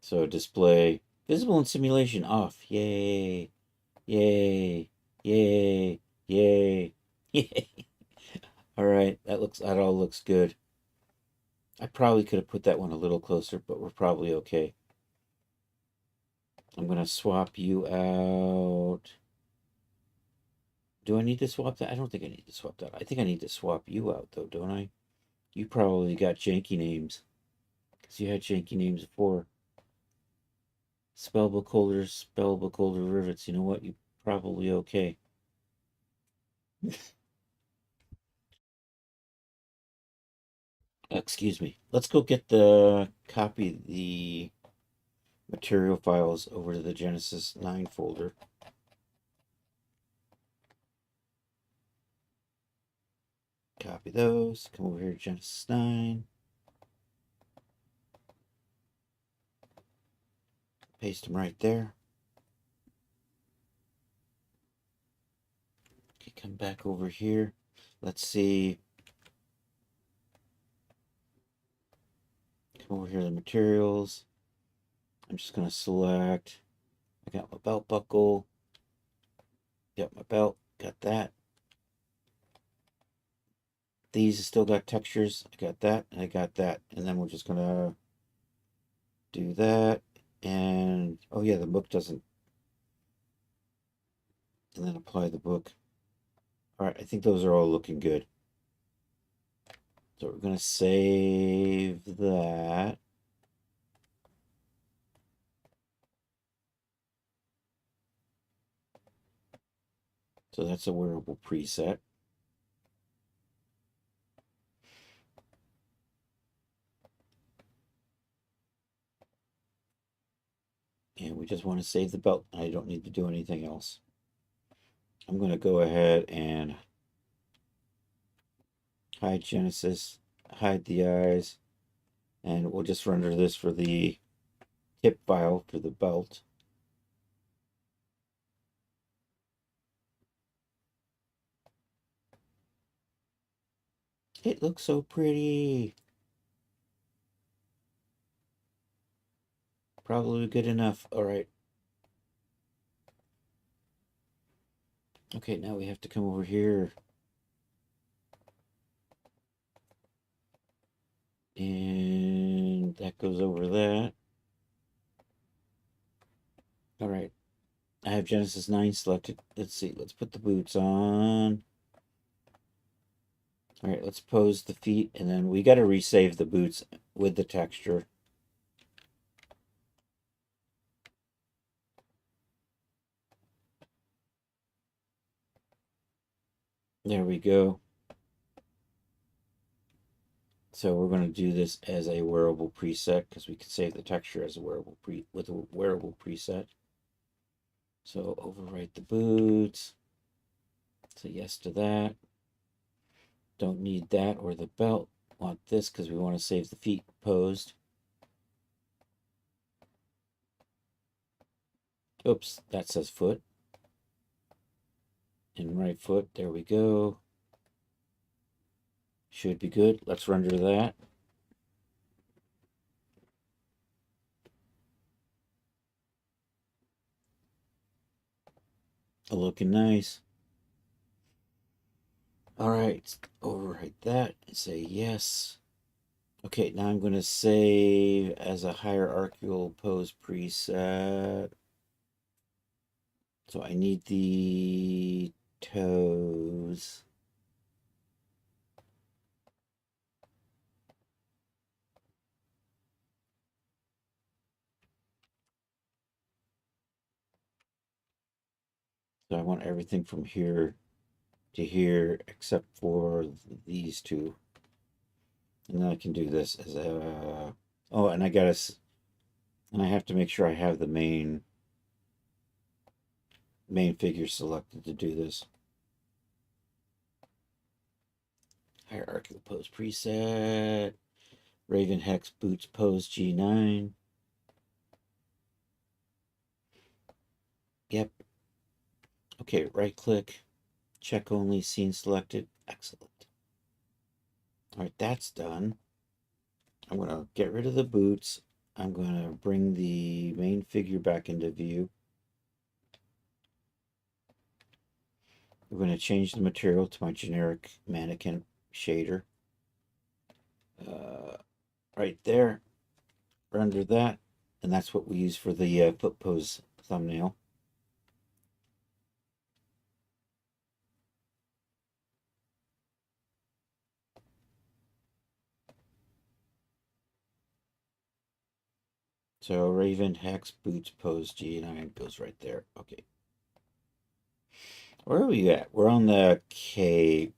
So display visible in simulation off. Yay. Yay. Yay. Yay. Yay. All right, that all looks good. I probably could have put that one a little closer, but we're probably okay. I'm gonna swap you out. Do I need to swap that? I don't think I need to swap that. I think I need to swap you out though, don't I? You probably got janky names. Because you had janky names before. Spellbook holder rivets. You know what? You probably okay. Excuse me. Let's go get copy the material files over to the Genesis 9 folder. Copy those. Come over here to Genesis 9. Paste them right there. Okay, come back over here. Let's see. Come over here to the materials. I'm just going to select. I got my belt buckle. Got my belt. Got that. These still got textures. I got that and I got that. And then we're just going to do that. And oh yeah, the book doesn't. And then apply the book. All right, I think those are all looking good. So we're going to save that. So that's a wearable preset. And we just want to save the belt. I don't need to do anything else. I'm going to go ahead and hide Genesis, hide the eyes, and we'll just render this for the tip file for the belt. It looks so pretty. Probably good enough. All right. Okay, now we have to come over here. And that goes over that. All right. I have Genesis 9 selected. Let's see. Let's put the boots on. All right, let's pose the feet, and then we got to resave the boots with the texture. There we go. So we're going to do this as a wearable preset because we can save the texture as a wearable with a wearable preset. So overwrite the boots. Say yes to that. Don't need that or the belt. Want this because we want to save the feet posed. Oops, that says foot. And right foot, there we go. Should be good. Let's render that. Looking nice. All right, overwrite that and say yes. Okay, now I'm going to save as a hierarchical pose preset. So I need the toes. So I want everything from here to here except for these two. And then I can do this as a... Oh, and I have to make sure I have the main figure selected to do this. Hierarchical pose preset. Raven Hex Boots Pose G9. Yep. Okay, right click, check only, scene selected. Excellent. All right, that's done. I'm going to get rid of the boots. I'm going to bring the main figure back into view. We're going to change the material to my generic mannequin shader. Right there, render that. And that's what we use for the foot pose thumbnail. So Raven, Hex, Boots, Pose, G9 goes right there. Okay. Where are we at? We're on the K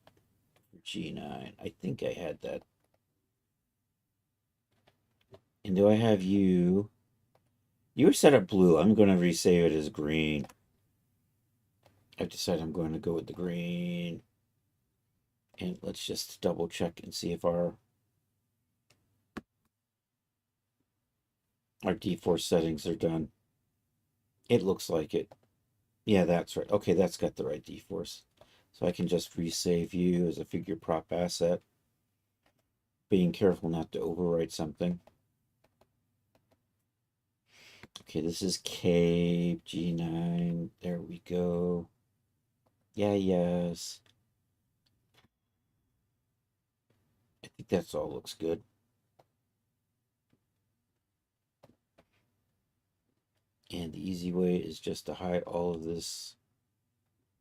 G9. I think I had that. And do I have you? You were set up blue. I'm going to resave it as green. I've decided I'm going to go with the green. And let's just double check and see if our D-Force settings are done. It looks like it. Yeah, that's right. Okay, that's got the right D-Force. So I can just resave you as a figure prop asset. Being careful not to overwrite something. Okay, this is K G9. There we go. Yeah, yes. I think that's all looks good. And the easy way is just to hide all of this.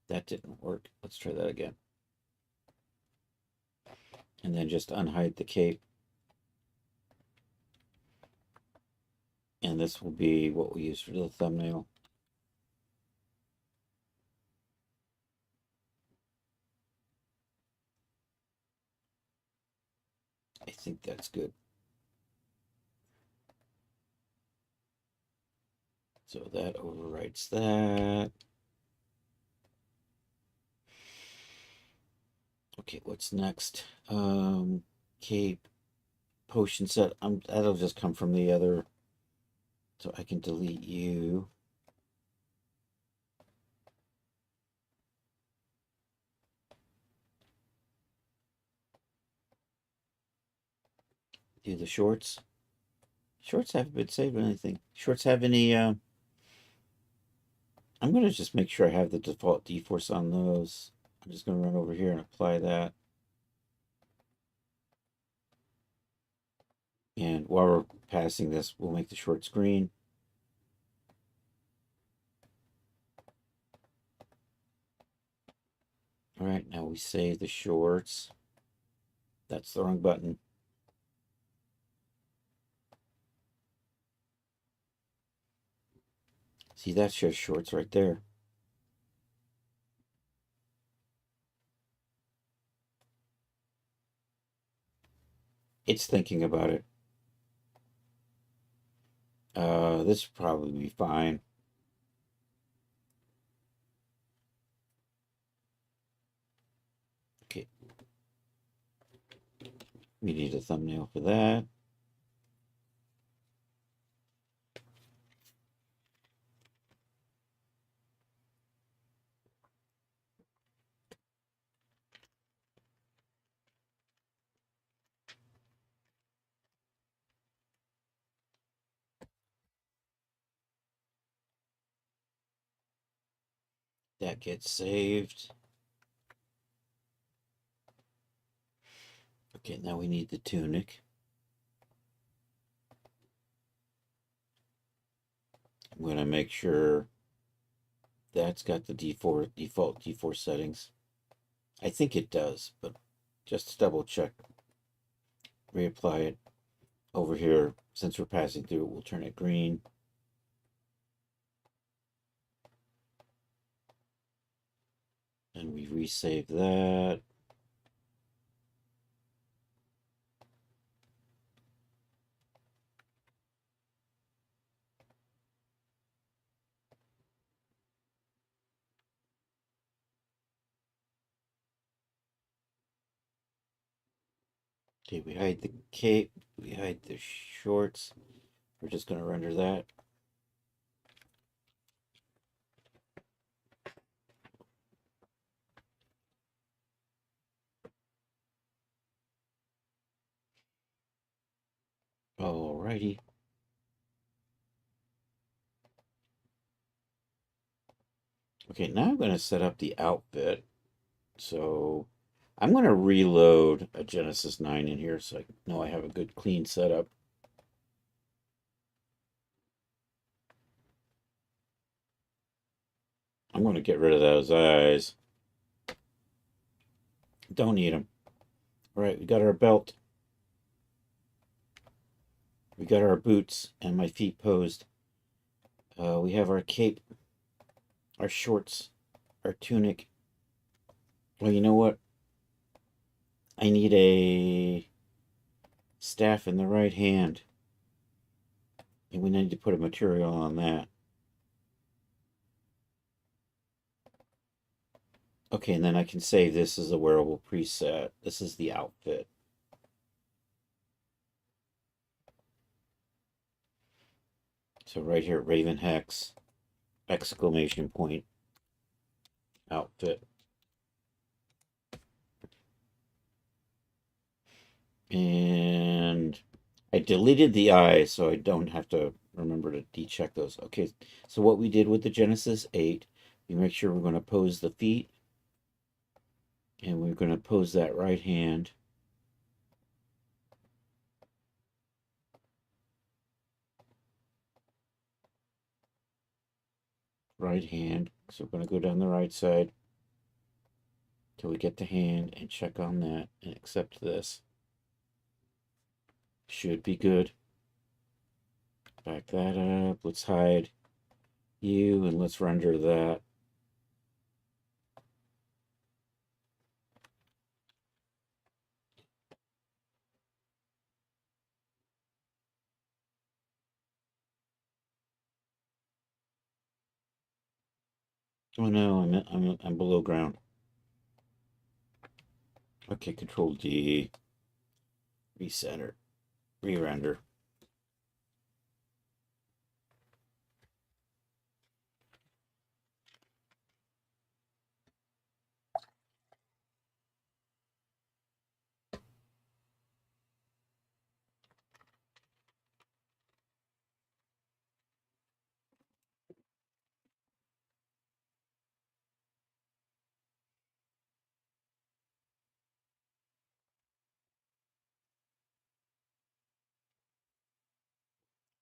That didn't work. Let's try that again. And then just unhide the cape. And this will be what we use for the thumbnail. I think that's good. So that overwrites that. Okay, what's next? Cape, potion set. That'll just come from the other. So I can delete you. Do the shorts. Shorts haven't been saved or anything. Shorts have any, I'm going to just make sure I have the default D-Force on those. I'm just going to run over here and apply that. And while we're passing this, we'll make the shorts green. All right, now we save the shorts. That's the wrong button. See, that's just shorts right there. It's thinking about it. This will probably be fine. Okay. We need a thumbnail for that. That gets saved. Okay, now we need the tunic. I'm going to make sure that's got the default D4 settings. I think it does, but just to double check. Reapply it. Over here, since we're passing through, we'll turn it green. And we resave that. Okay, we hide the cape, we hide the shorts. We're just going to render that. Alrighty. Okay, now I'm going to set up the outfit. So I'm going to reload a Genesis 9 in here so I know I have a good clean setup. I'm going to get rid of those eyes. Don't need them. All right, we got our belt. We got our boots and my feet posed. We have our cape, our shorts, our tunic. Well, you know what? I need a staff in the right hand. And we need to put a material on that. Okay, and then I can save this as a wearable preset. This is the outfit. So right here, Raven Hex, exclamation point, outfit. And I deleted the eyes so I don't have to remember to decheck those. Okay, so what we did with the Genesis 8, we make sure we're going to pose the feet. And we're going to pose that right hand. Right hand. So we're going to go down the right side till we get the hand and check on that and accept this. Should be good. Back that up. Let's hide you and let's render that. Oh no, I'm below ground. Okay, Control D, recenter, re-render.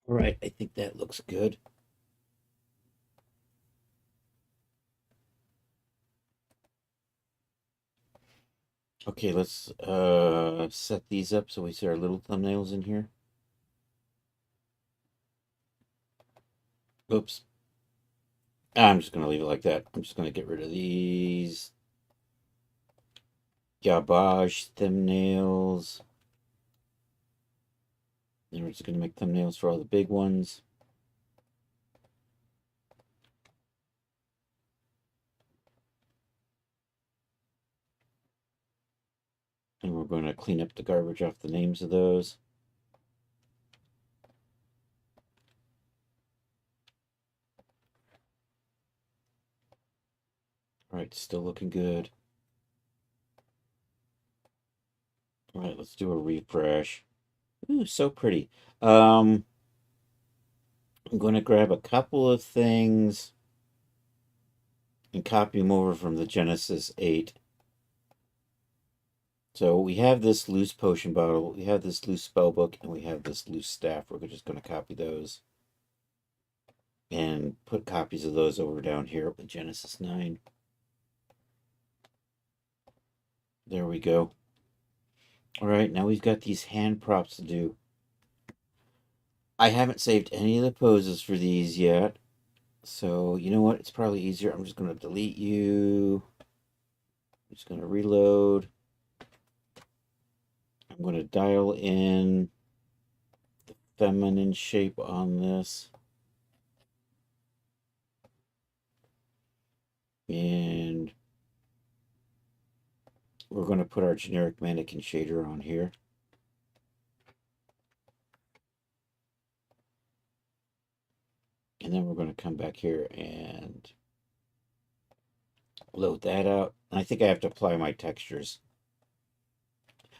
All right, I think that looks good. Okay, let's set these up so we see our little thumbnails in here. Oops. I'm just going to leave it like that. I'm just going to get rid of these garbage thumbnails. Then we're just going to make thumbnails for all the big ones. And we're going to clean up the garbage off the names of those. All right, still looking good. All right, let's do a refresh. Ooh, so pretty. I'm going to grab a couple of things and copy them over from the Genesis 8. So we have this loose potion bottle, we have this loose spell book, and we have this loose staff. We're just going to copy those and put copies of those over down here with Genesis 9. There we go. All right, now we've got these hand props to do. I haven't saved any of the poses for these yet. So, you know what? It's probably easier. I'm just going to delete you. I'm just going to reload. I'm going to dial in the feminine shape on this. And we're going to put our generic mannequin shader on here. And then we're going to come back here and load that out. And I think I have to apply my textures.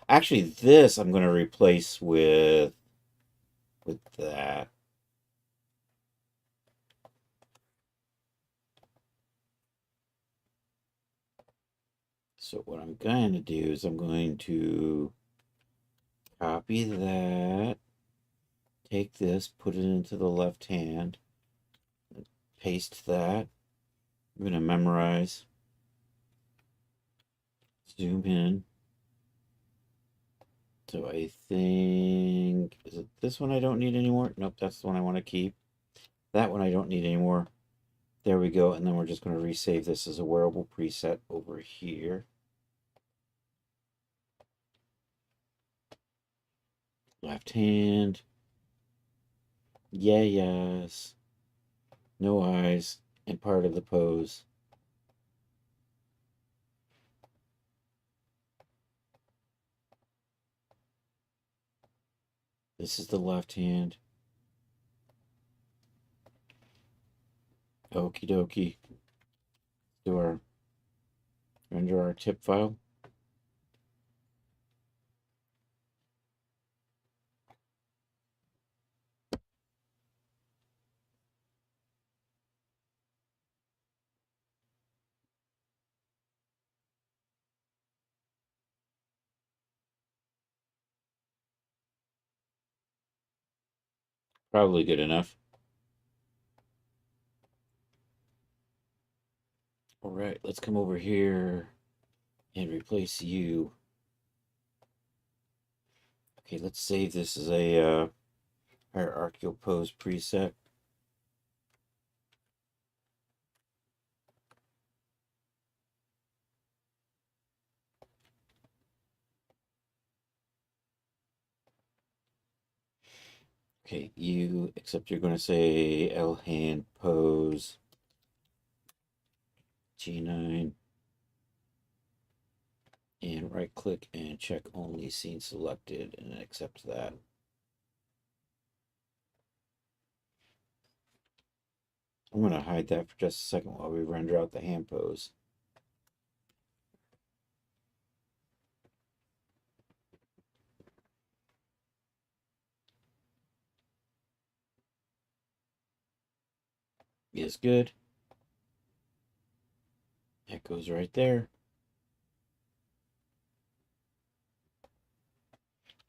Actually, this I'm going to replace with with that. So what I'm going to do is I'm going to copy that, take this, put it into the left hand, paste that. I'm going to memorize, zoom in. So I think, is it this one I don't need anymore? Nope, that's the one I want to keep. That one I don't need anymore. There we go. And then we're just going to resave this as a wearable preset over here. Left hand. Yeah, yes. No eyes. And part of the pose. This is the left hand. Okie dokie. Render our tip file. Probably good enough. All right, let's come over here and replace you. Okay, let's save this as a hierarchical pose preset. Okay, you, except you're going to say L hand pose G9 and right click and check only scene selected and accept that. I'm going to hide that for just a second while we render out the hand pose. Is good. That goes right there.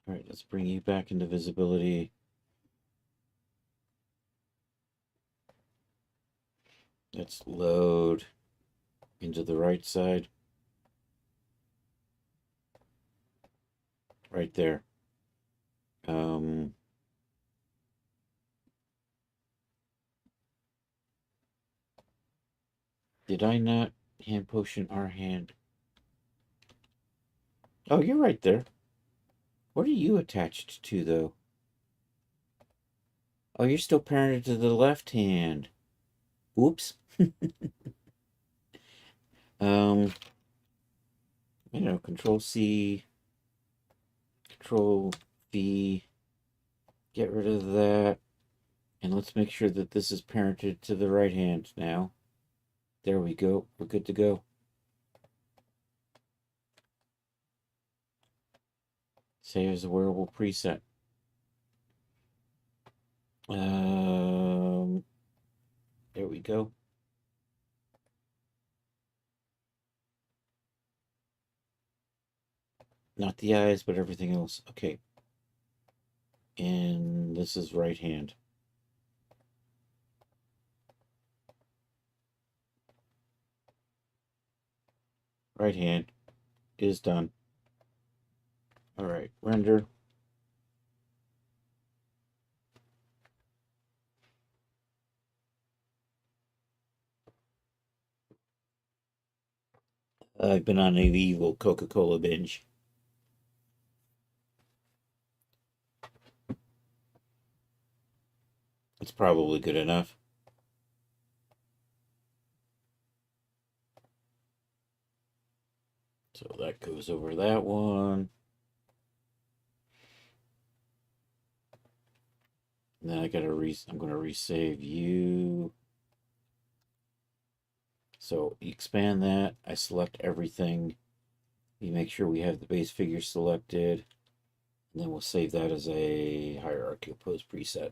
All right, let's bring you back into visibility. Let's load into the right side. Right there. Did I not hand potion our hand? Oh, you're right there. What are you attached to, though? Oh, you're still parented to the left hand. Oops. um, Control C, Control V. Get rid of that. And let's make sure that this is parented to the right hand now. There we go. We're good to go. Save as a wearable preset. There we go. Not the eyes, but everything else. Okay. And this is right hand. Right hand is done. All right, render. I've been on an evil Coca-Cola binge. It's probably good enough. So that goes over that one. And then I'm going to resave you. So you expand that. I select everything. You make sure we have the base figure selected. And then we'll save that as a hierarchical pose preset.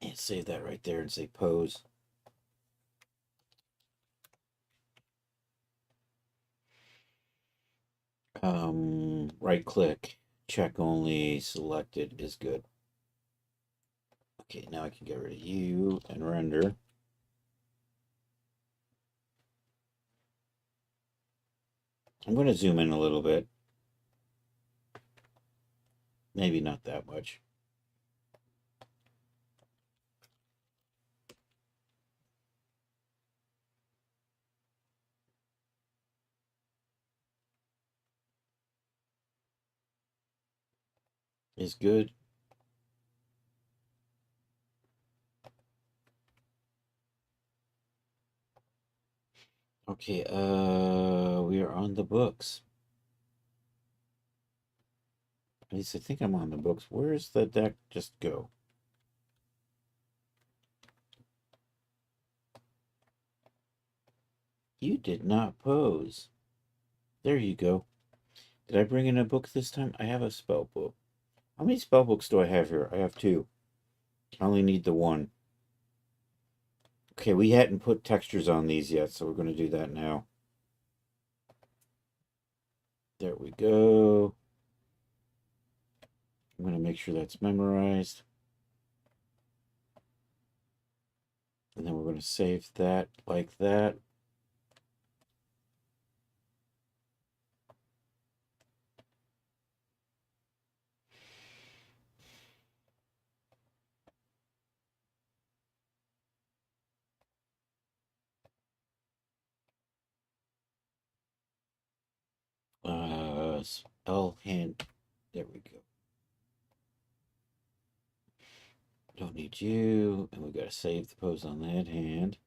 And save that right there and say pose. Right click, check only, selected is good. Okay, now I can get rid of you and render. I'm going to zoom in a little bit. Maybe not that much. Is good. Okay, we are on the books. At least I think I'm on the books. Where's the deck just go? You did not pose. There you go. Did I bring in a book this time? I have a spell book. How many spell books do I have here? I have 2. I only need the 1. Okay, we hadn't put textures on these yet, so we're going to do that now. There we go. I'm going to make sure that's memorized. And then we're going to save that like that. Spell hand. There we go. Don't need you. And we got to save the pose on that hand.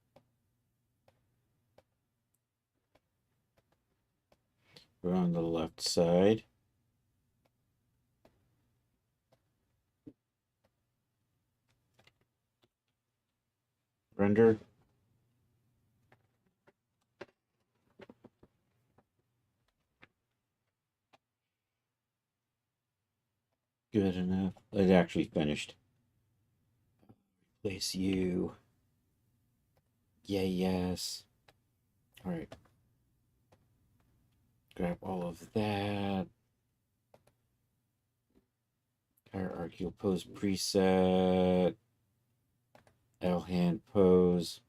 We're on the left side. Render. Good enough. It actually finished. Place you. Yeah, yes. All right. Grab all of that. Hierarchical pose preset. L hand pose.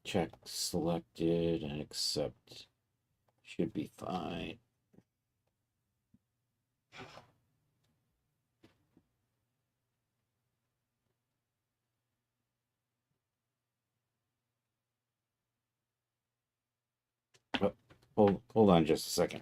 Check selected and accept. Should be fine. Oh, hold on just a second.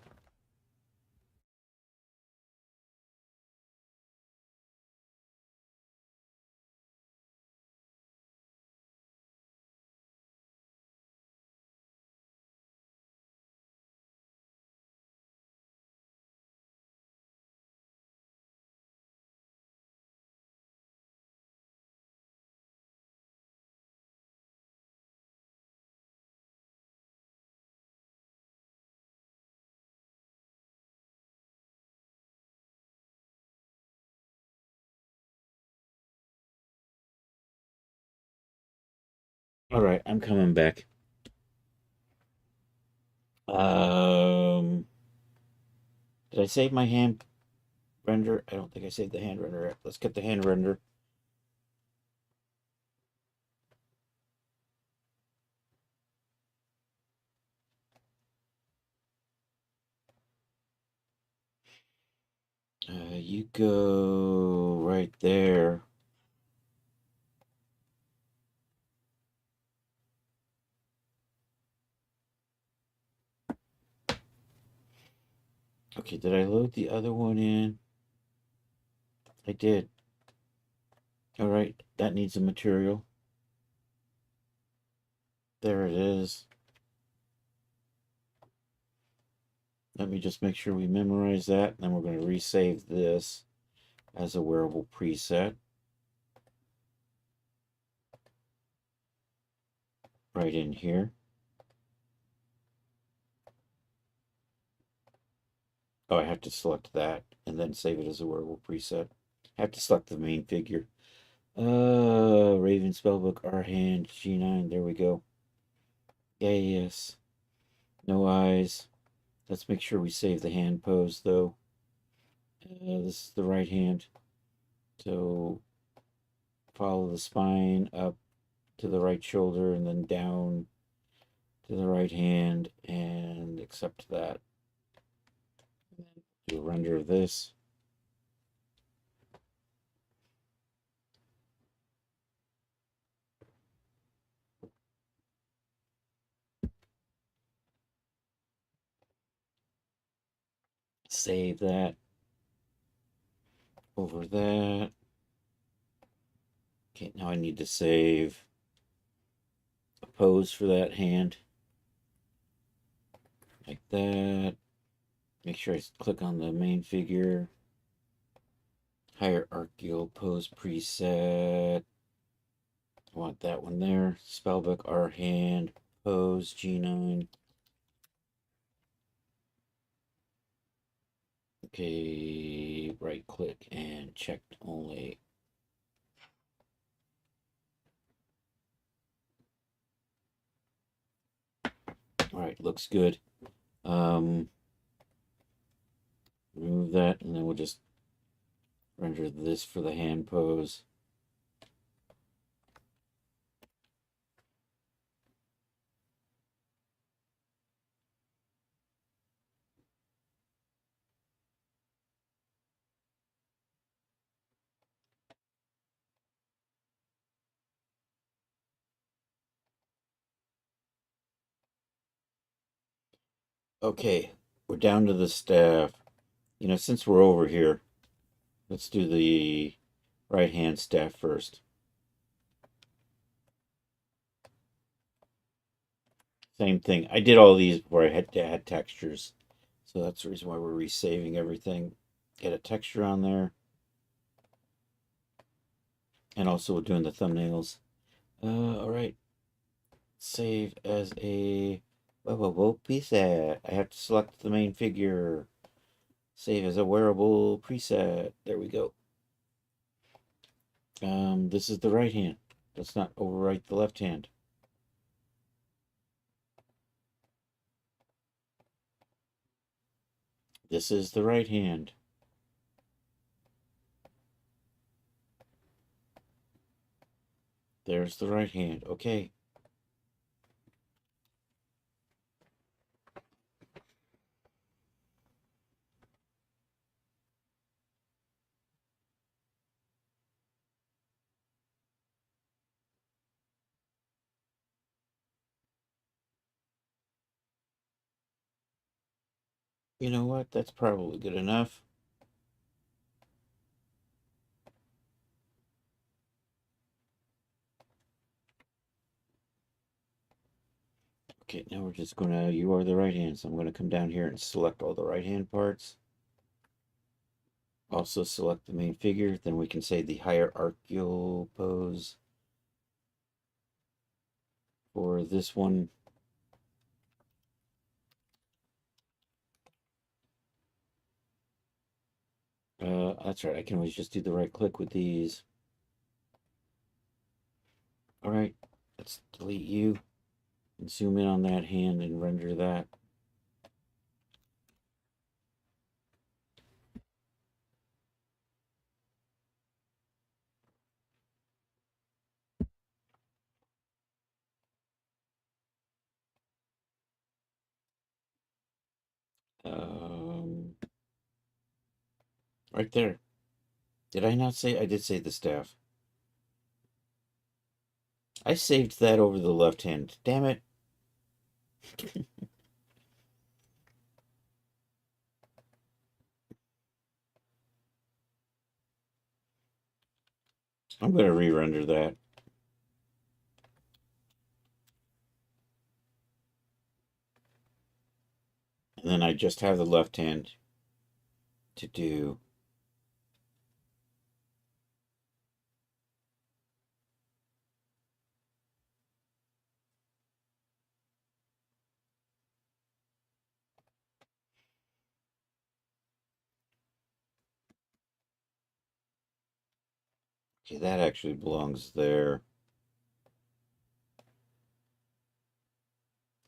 All right, I'm coming back. Um, did I save my hand render? I don't think I saved the hand render. Let's get the hand render. You go right there. Okay, did I load the other one in? I did. All right, that needs a material. There it is. Let me just make sure we memorize that, and then we're going to resave this as a wearable preset. right in here. Oh, I have to select that and then save it as a wearable preset. I have to select the main figure. Raven Spellbook, our hand, G9. There we go. Yes. No eyes. Let's make sure we save the hand pose, though. This is the right hand. So follow the spine up to the right shoulder and then down to the right hand and accept that. Do a render of this. Save that over that. Okay, now I need to save a pose for that hand. Like that. Make sure I click on the main figure. Hierarchical pose preset. I want that one there. Spellbook, our hand, pose, G9. Okay, right click and checked only. All right, looks good. Remove that, and then we'll just render this for the hand pose. Okay, we're down to the staff. You know, since we're over here, let's do the right hand staff first. Same thing. I did all these before I had to add textures. So that's the reason why we're resaving everything. Get a texture on there. And also we're doing the thumbnails. All right. Save as a preset. I have to select the main figure. Save as a wearable preset. There we go. This is the right hand. Let's not overwrite the left hand. This is the right hand. There's the right hand. Okay. You know what? That's probably good enough. Okay, now we're just gonna, you are the right hand, so I'm gonna come down here and select all the right hand parts. Also select the main figure, then we can say the hierarchical pose for this one. That's right, I can always just do the right click with these. All right, let's delete you and zoom in on that hand and render that. Um, right there. Did I not say? I did say the staff. I saved that over the left hand. Damn it. I'm going to re-render that. And then I just have the left hand to do. Okay, that actually belongs there.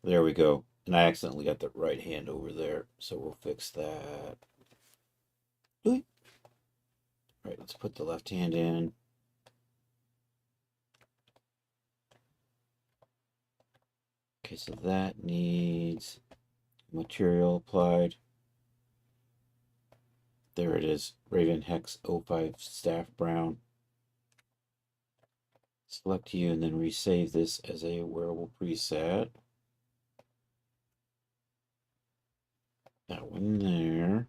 There we go. And I accidentally got the right hand over there, so we'll fix that. All right, let's put the left hand in. Okay, so that needs material applied. There it is, Raven Hex 05 Staff Brown. Select you and then resave this as a wearable preset. That one there.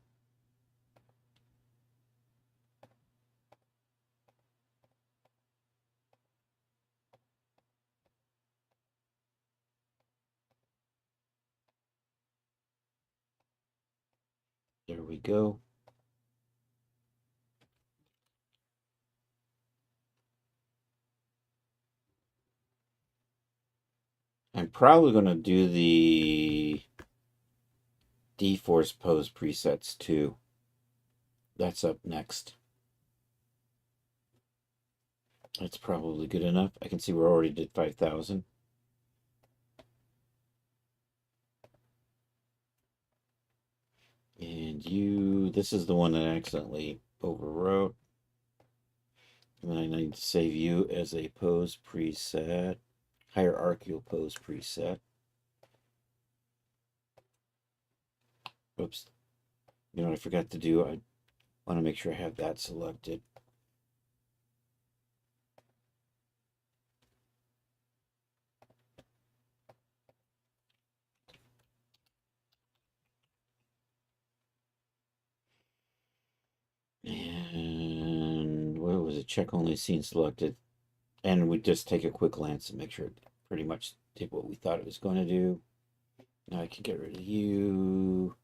There we go. I'm probably going to do the D-Force pose presets too. That's up next. That's probably good enough. I can see we already did 5,000. And you, this is the one that I accidentally overwrote. And I need to save you as a pose preset, hierarchical pose preset. Oops. You know what I forgot to do? I want to make sure I have that selected. And what was it? Check only scene selected. And we just take a quick glance and make sure it pretty much did what we thought it was going to do. Now I can get rid of you.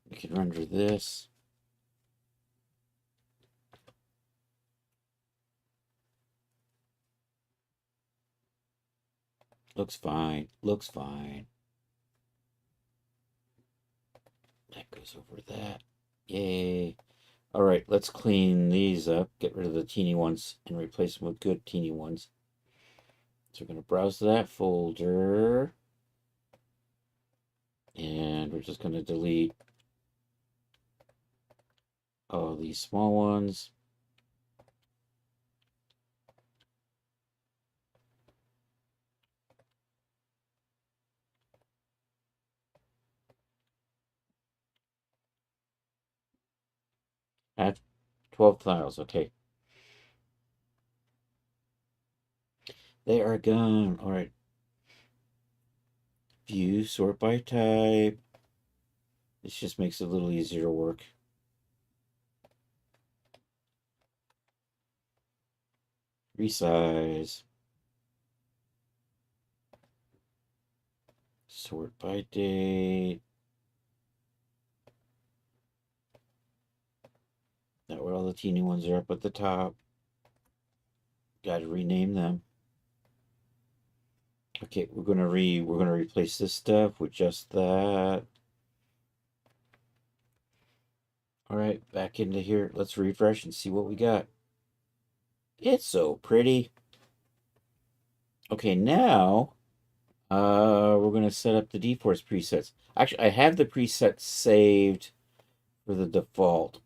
We can render this. Looks fine. Looks fine. That goes over that. Yay. All right, let's clean these up. Get rid of the teeny ones and replace them with good teeny ones. So we're going to browse that folder. And we're just going to delete all these small ones. At 12 tiles, okay. They are gone. All right. View, sort by type. This just makes it a little easier to work. Resize. Sort by date. That way all the teeny ones are up at the top. Got to rename them. Okay, we're gonna replace this stuff with just that. All right, back into here. Let's refresh and see what we got. It's so pretty. Okay, now we're gonna set up the D-Force presets. Actually, I have the presets saved for the default.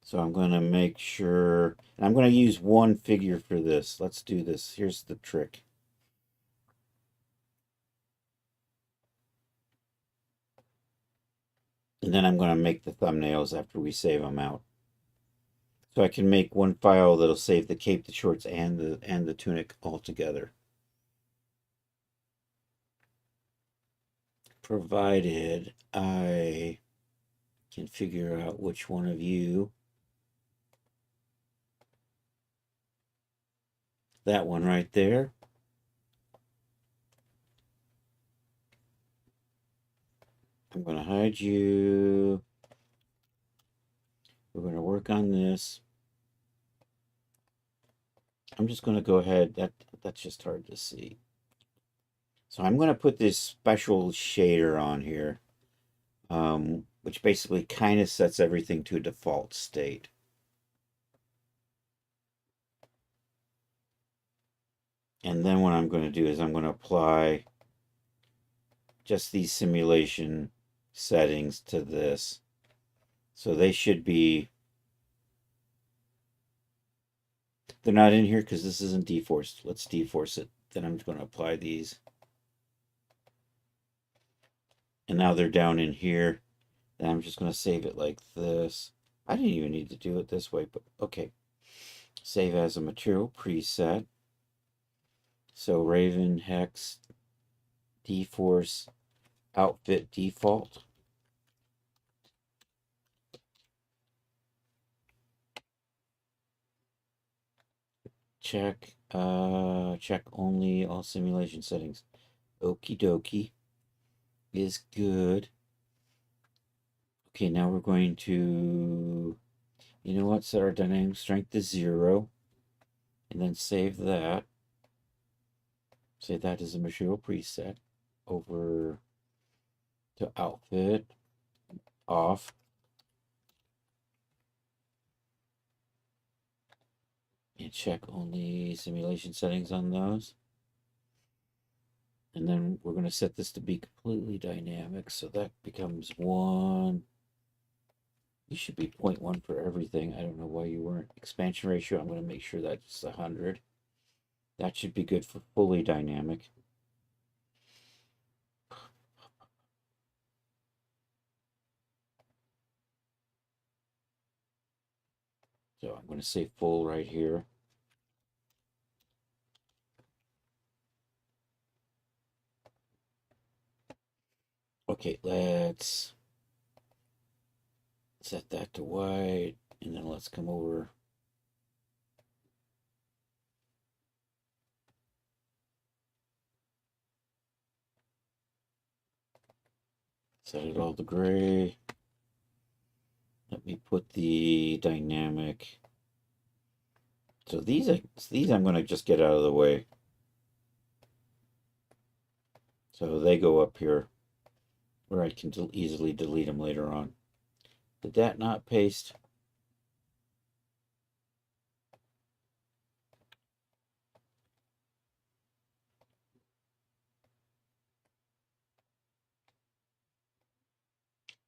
So I'm gonna make sure, and I'm gonna use one figure for this. Let's do this. Here's the trick. And then I'm gonna make the thumbnails after we save them out. So I can make one file that'll save the cape, the shorts, and the tunic all together. Provided I can figure out which one of you. That one right there. I'm going to hide you. We're going to work on this. I'm just going to go ahead. That's just hard to see. So I'm going to put this special shader on here. which basically kind of sets everything to a default state. And then what I'm going to do is I'm going to apply just these simulation settings to this. So they should be, they're not in here because this isn't deforced. Let's deforce it. Then I'm going to apply these. And now they're down in here. Then I'm just going to save it like this. I didn't even need to do it this way, but okay. Save as a material preset. So Raven Hex Deforce Outfit Default. Check only all simulation settings. Okie dokie is good. Okay, now we're going to, you know what, set our dynamic strength to 0. And then save that. Save that as a material preset. Over to outfit. Off. And check only simulation settings on those. And then we're going to set this to be completely dynamic. So that becomes 1. You should be 0.1 for everything. I don't know why you weren't. Expansion ratio, I'm going to make sure that's 100. That should be good for fully dynamic. So I'm going to say full right here. Okay, let's set that to white. And then let's come over. Set it all to gray. Let me put the dynamic. So these I'm going to just get out of the way. So they go up here where I can easily delete them later on. Did that not paste?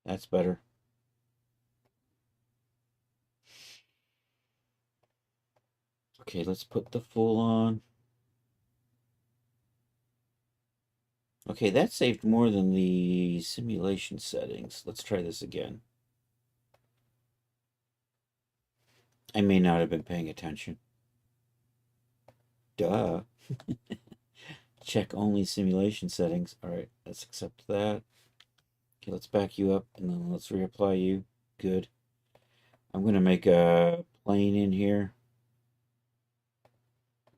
That's better. Okay, let's put the full on. Okay, that saved more than the simulation settings. Let's try this again. I may not have been paying attention. Duh. Check only simulation settings. All right, let's accept that. Okay, let's back you up and then let's reapply you. Good. I'm going to make a plane in here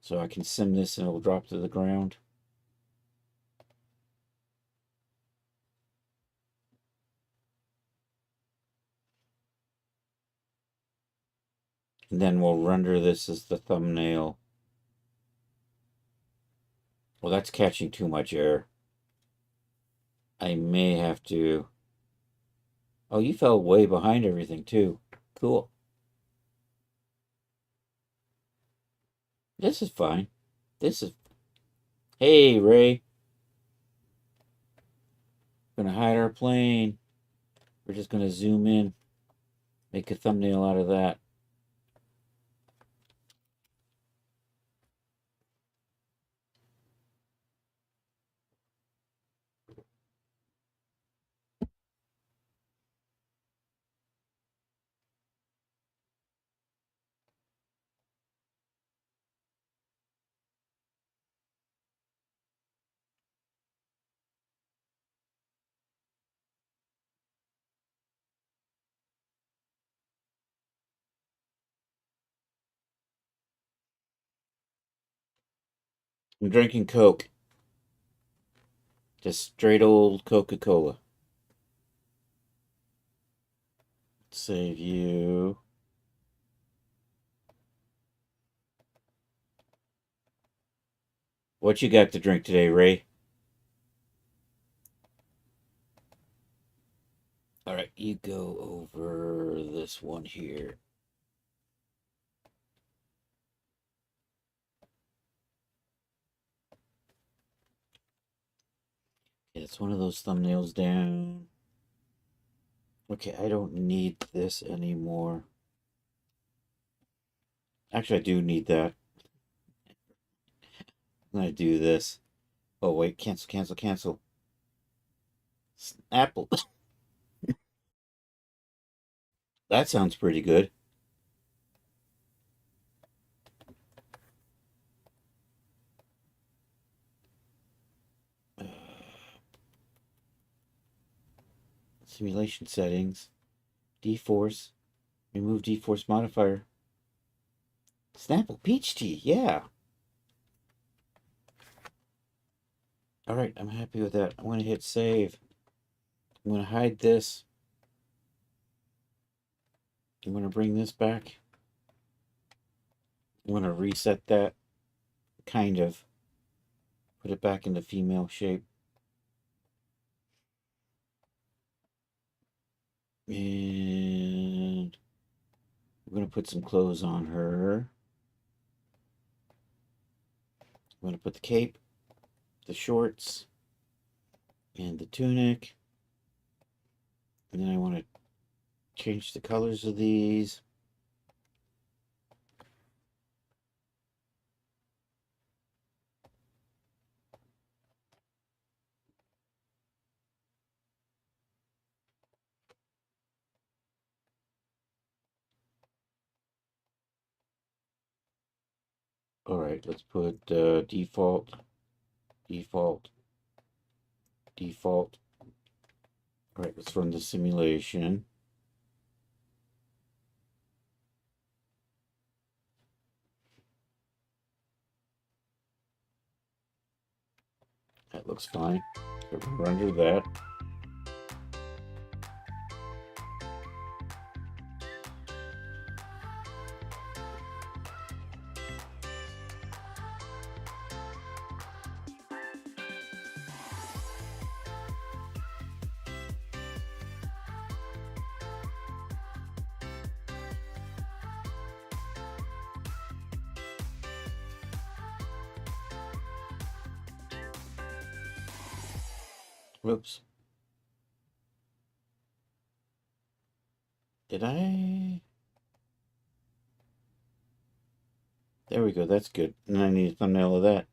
so I can sim this and it'll drop to the ground. And then we'll render this as the thumbnail. Well, that's catching too much air. I may have to... Oh, you fell way behind everything too. Cool. This is fine. This is... Hey, Ray. Gonna hide our plane. We're just gonna zoom in. Make a thumbnail out of that. I'm drinking Coke. Just straight old Coca-Cola. Save you. What you got to drink today, Ray? All right, you go over this one here. Yeah, it's one of those thumbnails down. Okay, I don't need this anymore. Actually, I do need that. I'm gonna do this. Oh, wait, cancel, cancel, cancel. Apple. That sounds pretty good. Uh, simulation settings. D-Force. Remove D-Force modifier. Snapple peach tea, yeah. All right, I'm happy with that. I'm going to hit save. I'm going to hide this. I'm going to bring this back. I'm going to reset that, kind of. Put it back into female shape. And I'm going to put some clothes on her. I'm going to put the cape, the shorts, and the tunic. And then I want to change the colors of these. All right, let's put default, default, default. All right, let's run the simulation. That looks fine. We're under that. Whoops. Did I? There we go. That's good. And I need a thumbnail of that.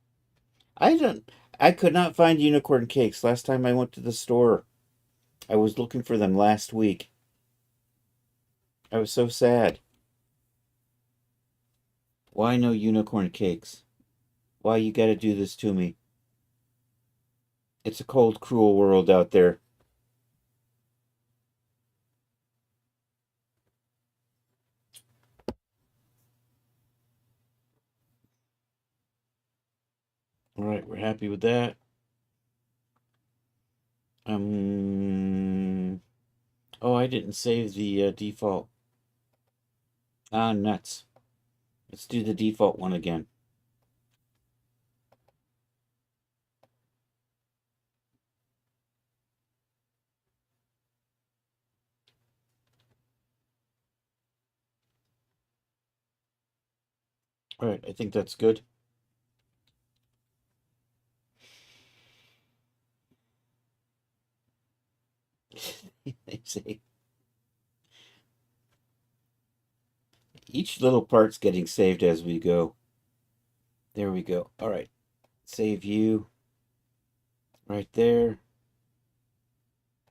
I don't. I could not find unicorn cakes last time I went to the store. I was looking for them last week. I was so sad. Why no unicorn cakes? Why you gotta do this to me? It's a cold, cruel world out there. All right, we're happy with that. Oh, I didn't save the default. Ah, nuts. Let's do the default one again. All right, I think that's good. They say each little part's getting saved as we go. There we go. All right, save you right there.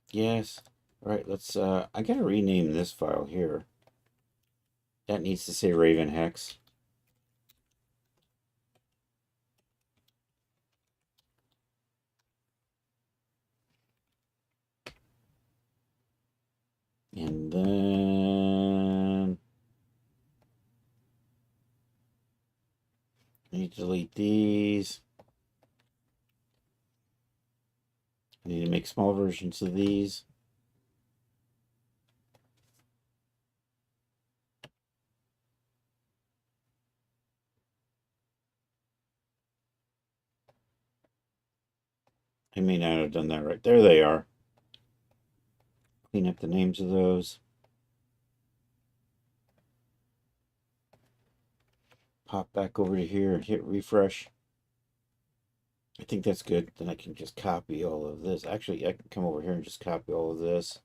Yes. All right, let's. I gotta rename this file here. That needs to say Raven Hex. And then I need to delete these. I need to make small versions of these. I may not have done that right. There they are. Clean up the names of those. Pop back over to here and hit refresh. I think that's good. Then I can just copy all of this. Actually, I can come over here and just copy all of this.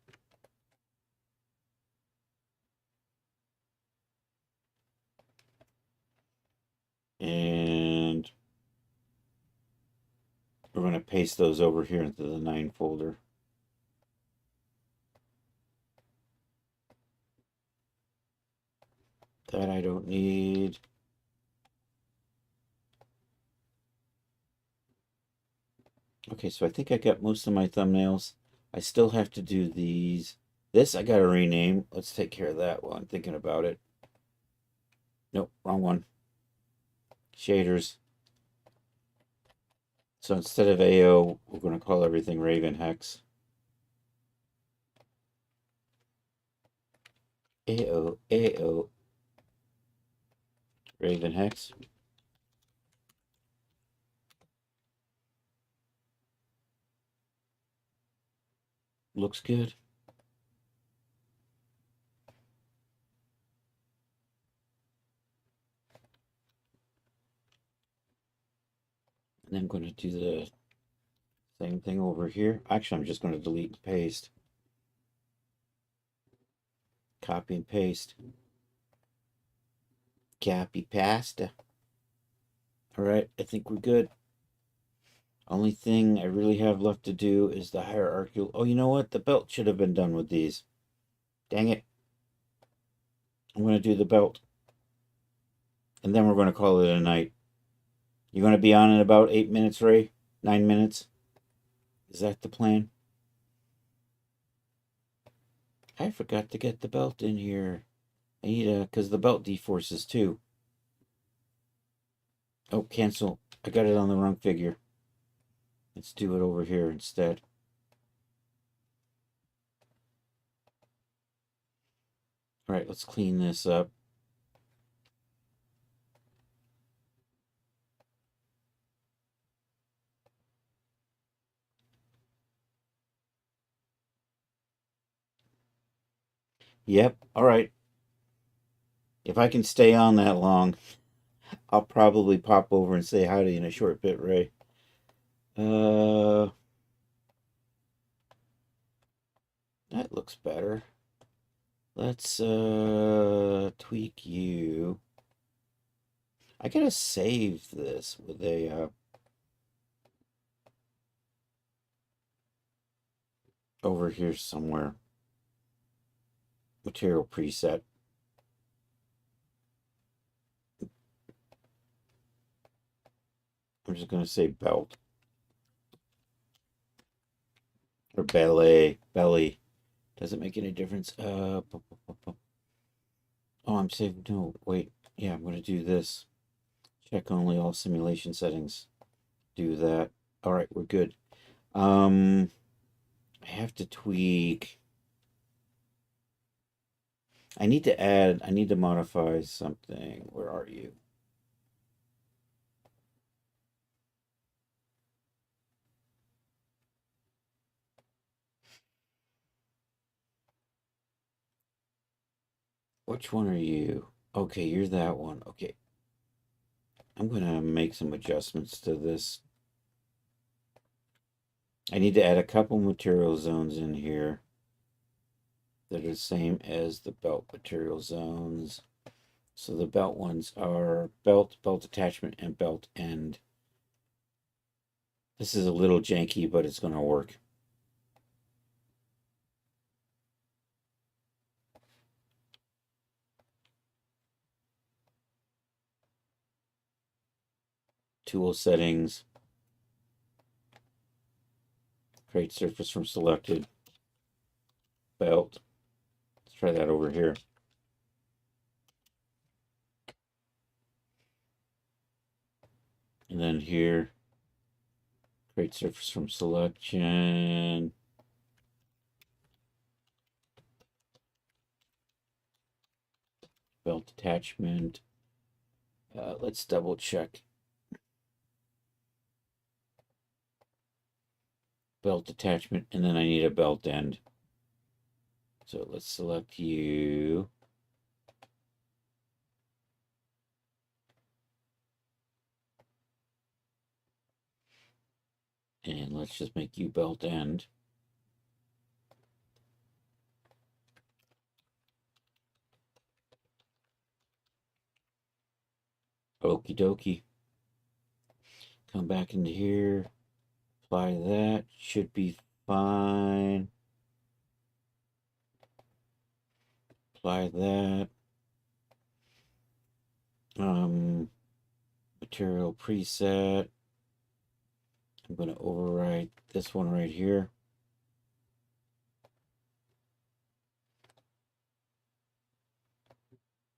And we're going to paste those over here into the 9 folder. That I don't need. Okay, so I think I got most of my thumbnails. I still have to do these. This I got to rename. Let's take care of that while I'm thinking about it. Nope, wrong one. Shaders. So instead of AO, we're going to call everything Raven Hex. AO, Raven Hex. Looks good. And I'm going to do the same thing over here. Actually, I'm just going to delete and paste. Copy and paste. Copy pasta. All right, I think we're good. Only thing I really have left to do is the hierarchical. Oh, you know what? The belt should have been done with these. Dang it. I'm going to do the belt. And then we're going to call it a night. You're going to be on in about 8 minutes, Ray? 9 minutes? Is that the plan? I forgot to get the belt in here. I need because the belt deforces too. Oh, cancel. I got it on the wrong figure. Let's do it over here instead. All right, let's clean this up. Yep, all right. If I can stay on that long, I'll probably pop over and say howdy in a short bit, Ray. That looks better. Let's tweak you. I gotta save this with a over here somewhere. Material preset. I'm just gonna say belt or belly. Does it make any difference? Oh, I'm saving. No, wait. Yeah, I'm gonna do this. Check only all simulation settings. Do that. All right, we're good. I have to tweak. I need to add. I need to modify something. Where are you? Which one are you? Okay, you're that one. Okay. I'm going to make some adjustments to this. I need to add a couple material zones in here that are the same as the belt material zones. So the belt ones are belt, belt attachment, and belt end. This is a little janky, but it's going to work. Tool settings. Create surface from selected. Belt. Let's try that over here. And then here, create surface from selection. Belt attachment. Let's double check. Belt attachment, and then I need a belt end. So let's select you. And let's just make you belt end. Okie dokie. Come back into here. Apply that. Should be fine. Apply that. Material preset. I'm going to overwrite this one right here.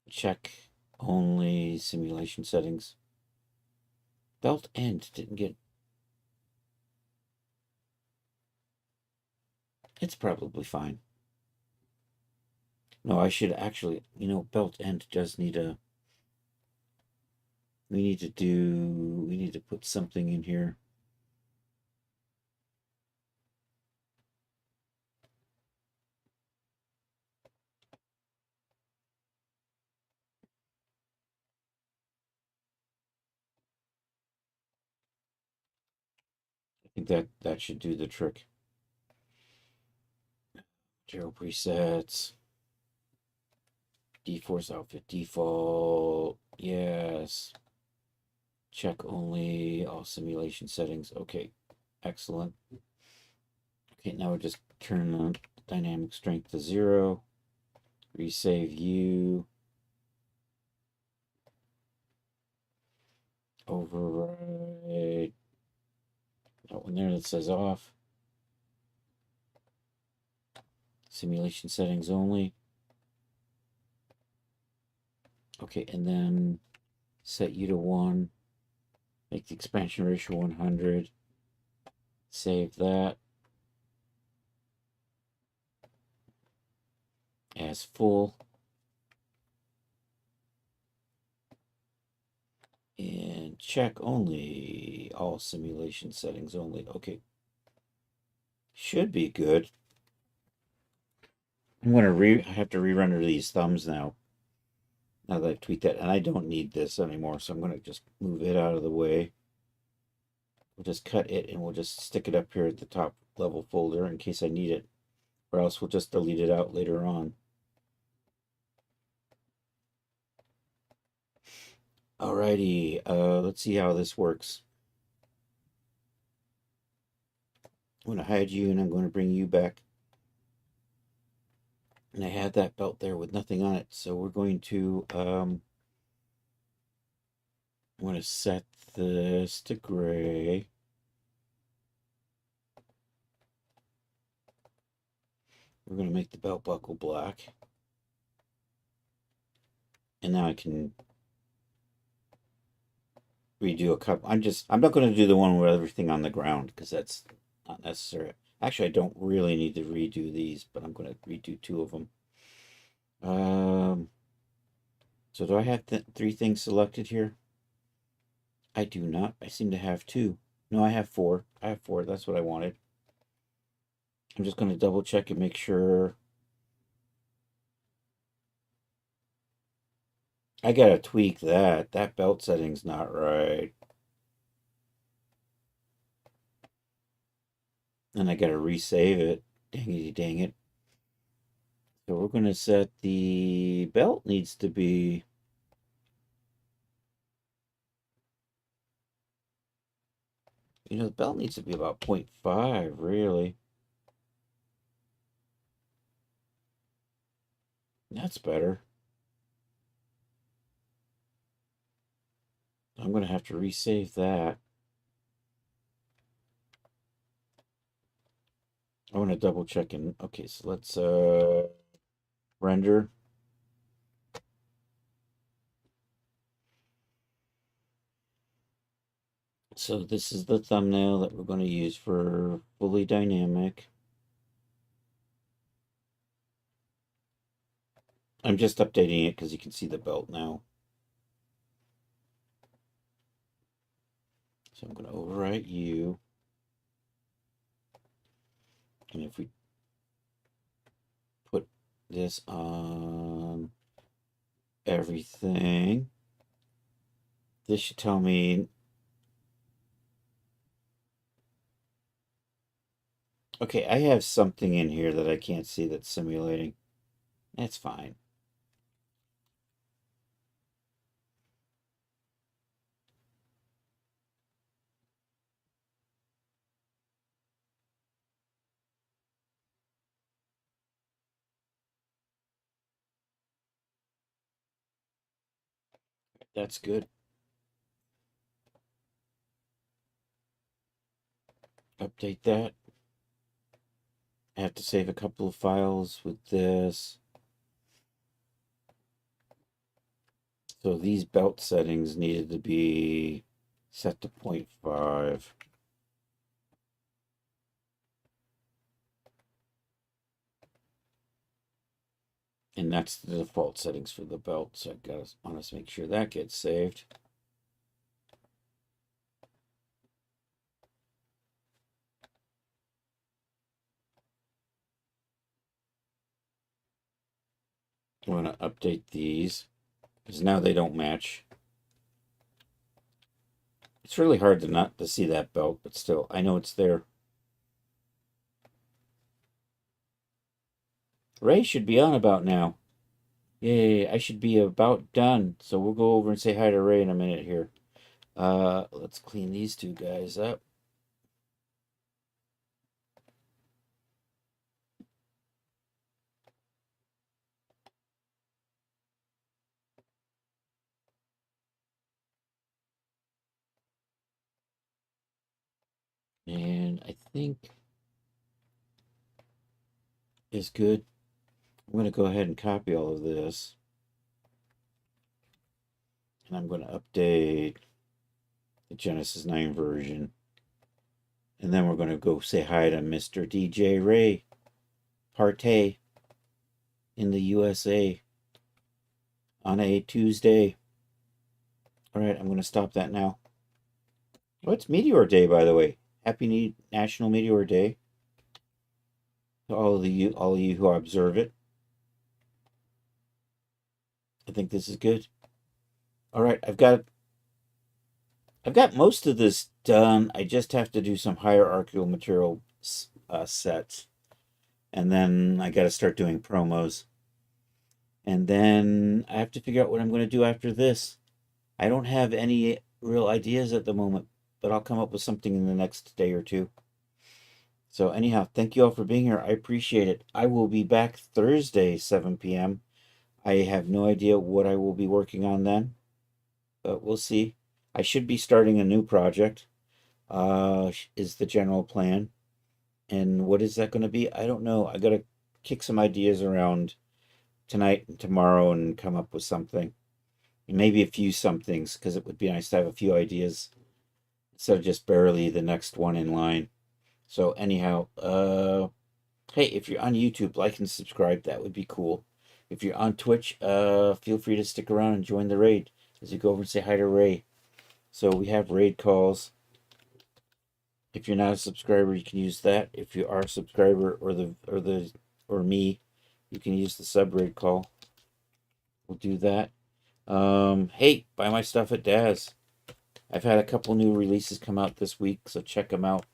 Check only simulation settings. Belt end didn't get. It's probably fine. No, I should actually, belt end does need a. We need to put something in here. I think that should do the trick. Material presets. D-Force outfit default. Yes. Check only all simulation settings. Okay. Excellent. Okay, now we'll just turn on dynamic strength to 0. Resave you. Override. That one there that says off. Simulation settings only. Okay, and then set you to 1. Make the expansion ratio 100. Save that as full. And check only. All simulation settings only. Okay. Should be good. I'm going to I have to re-render these thumbs now. Now that I've tweaked that. And I don't need this anymore. So I'm going to just move it out of the way. We'll just cut it and we'll just stick it up here at the top level folder in case I need it. Or else we'll just delete it out later on. Alrighty, let's see how this works. I'm going to hide you and I'm going to bring you back. And I had that belt there with nothing on it. So we're going to, I'm going to set this to gray. We're going to make the belt buckle black. And now I can redo a couple. I'm not going to do the one with everything on the ground because that's not necessary. Actually, I don't really need to redo these, but I'm going to redo 2 of them. So do I have 3 things selected here? I do not. I seem to have 2. No, I have 4. I have 4. That's what I wanted. I'm just going to double check and make sure. I got to tweak that. That belt setting's not right. And I got to resave it. Dang it. So we're going to set the belt needs to be. The belt needs to be about 0.5, really. That's better. I'm going to have to resave that. I want to double check in. Okay, so let's render. So this is the thumbnail that we're going to use for fully dynamic. I'm just updating it because you can see the belt now. So I'm going to overwrite you. And if we put this on everything. This should tell me. Okay, I have something in here that I can't see that's simulating. That's fine. That's good. Update that. I have to save a couple of files with this. So these belt settings needed to be set to 0.5. And that's the default settings for the belt. So I want to make sure that gets saved. I want to update these because now they don't match. It's really hard to not to see that belt, but still, I know it's there. Ray should be on about now. Yay, I should be about done. So we'll go over and say hi to Ray in a minute here. Let's clean these two guys up. And I think is good. I'm going to go ahead and copy all of this. And I'm going to update the Genesis 9 version. And then we're going to go say hi to Mr. DJ Ray Partey in the USA on a Tuesday. All right, I'm going to stop that now. Oh, it's Meteor Day, by the way. Happy National Meteor Day to all of you who observe it. I think this is good. All right, I've got most of this done. I just have to do some hierarchical material sets, and then I got to start doing promos, and then I have to figure out what I'm going to do after this. I don't have any real ideas at the moment, but I'll come up with something in the next day or two. So anyhow, thank you all for being here. I appreciate it. I will be back Thursday, 7 p.m. I have no idea what I will be working on then, but we'll see. I should be starting a new project, is the general plan. And what is that going to be? I don't know. I got to kick some ideas around tonight and tomorrow and come up with something. And maybe a few somethings, because it would be nice to have a few ideas instead of just barely the next one in line. So anyhow, hey, if you're on YouTube, like and subscribe. That would be cool. If you're on Twitch, feel free to stick around and join the raid as you go over and say hi to Ray. So we have raid calls. If you're not a subscriber, you can use that. If you are a subscriber or me, you can use the sub raid call. We'll do that. Hey, buy my stuff at Daz. I've had a couple new releases come out this week, so check them out.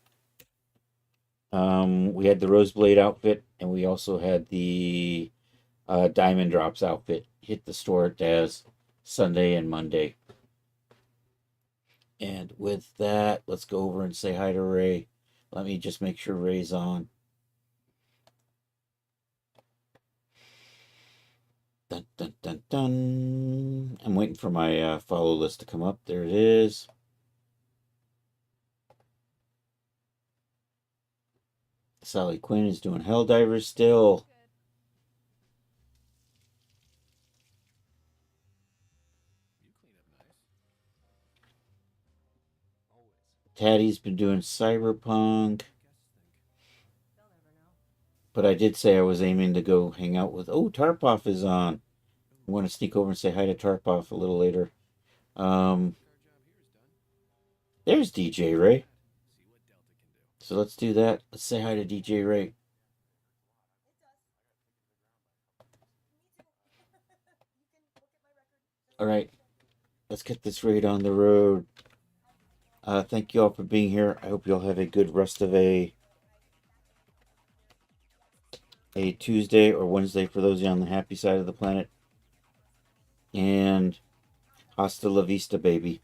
We had the Roseblade outfit, and we also had the Diamond Drops outfit hit the store at Daz Sunday and Monday. And with that, let's go over and say hi to Ray. Let me just make sure Ray's on. Dun, dun, dun, dun. I'm waiting for my follow list to come up. There it is. Sally Quinn is doing Helldivers still. Taddy's been doing Cyberpunk. But I did say I was aiming to go hang out with. Oh, Tarpoff is on. I want to sneak over and say hi to Tarpoff a little later. Um, there's DJ Ray. So let's do that. Let's say hi to DJ Ray. All right, let's get this raid on the road. Thank you all for being here. I hope you all have a good rest of a Tuesday or Wednesday for those of you on the happy side of the planet. And hasta la vista, baby.